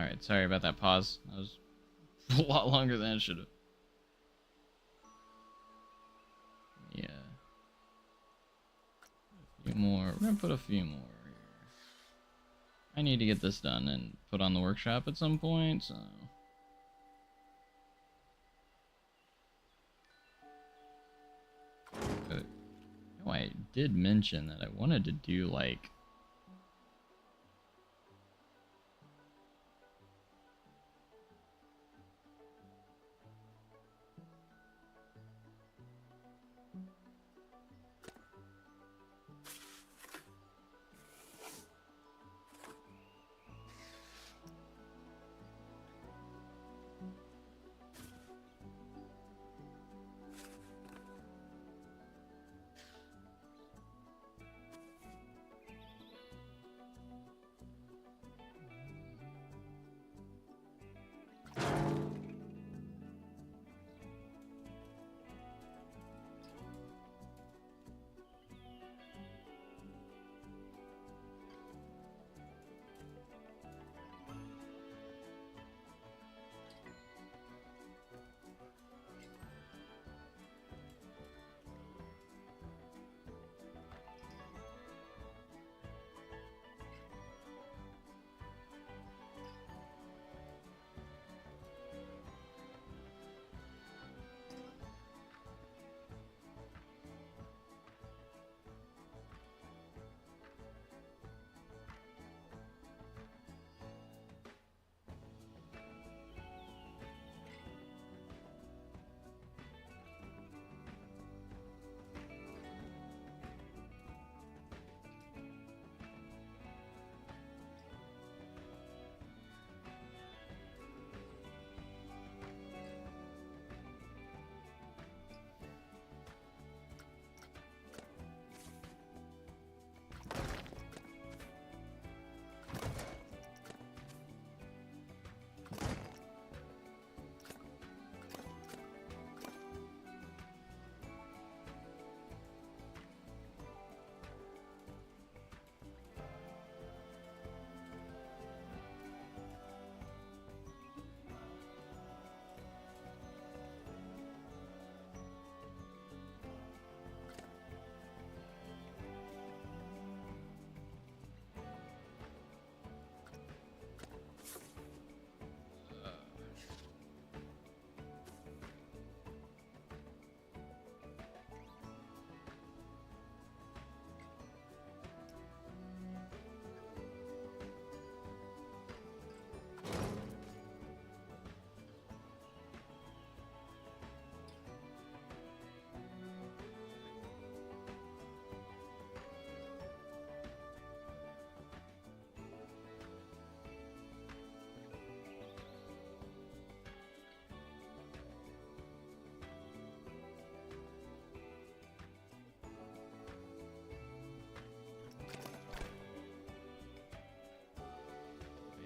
S1: Alright, sorry about that pause. That was a lot longer than it should have. Yeah. A few more. We're gonna put a few more here. I need to get this done and put on the workshop at some point, so. Oh, I did mention that I wanted to do like.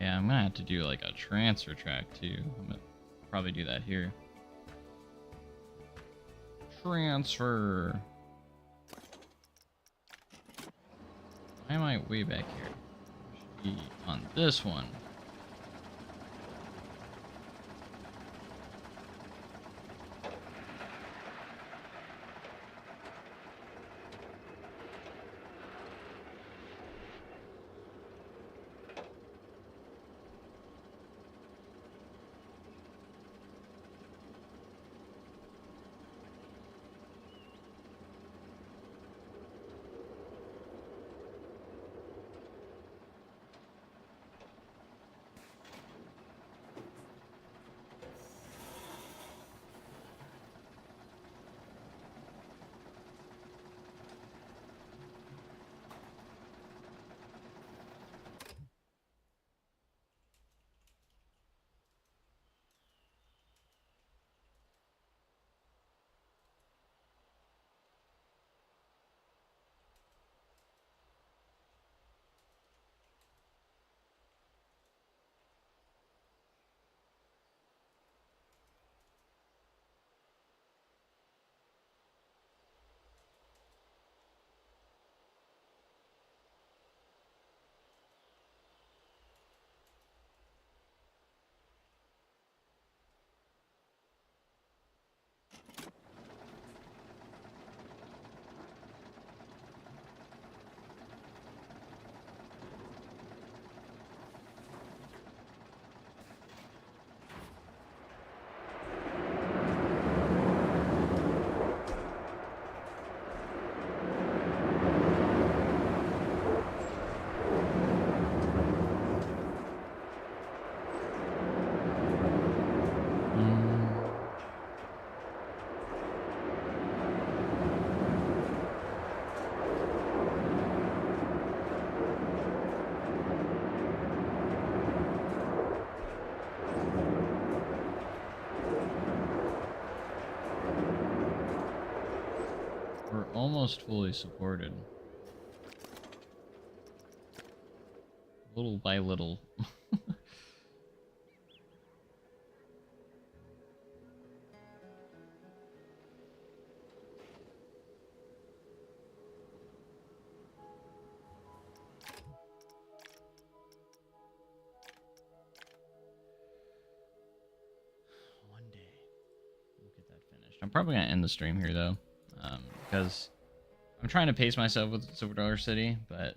S1: Yeah, I'm gonna have to do like a transfer track too. I'm gonna probably do that here. Transfer. Why am I way back here? Should be on this one. almost fully supported. Little by little. One day we'll get that finished. I'm probably gonna end the stream here though, because I'm trying to pace myself with Silver Dollar City, but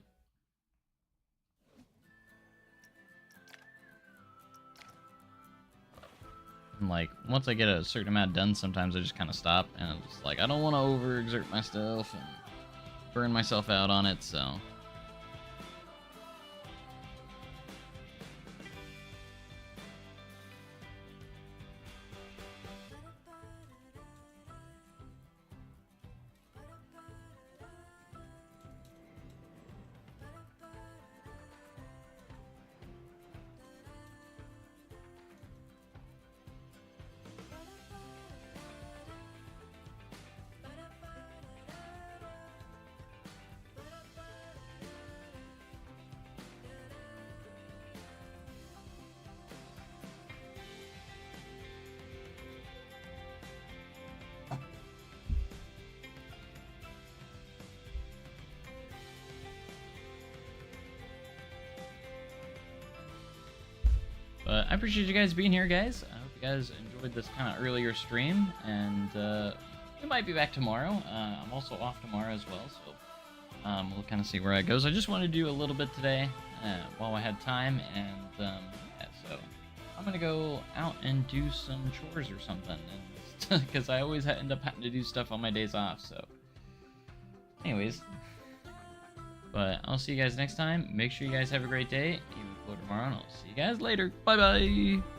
S1: like once I get a certain amount done, sometimes I just kind of stop, and I'm just like, I don't want to overexert myself and burn myself out on it. So but I appreciate you guys being here, guys. I hope you guys enjoyed this kind of earlier stream, and we might be back tomorrow. I'm also off tomorrow as well, so we'll kind of see where it goes. I just wanted to do a little bit today while I had time, and yeah, so I'm gonna go out and do some chores or something, because I always end up having to do stuff on my days off. So, anyways, but I'll see you guys next time. Make sure you guys have a great day. Even for tomorrow, and I'll see you guys later. Bye bye.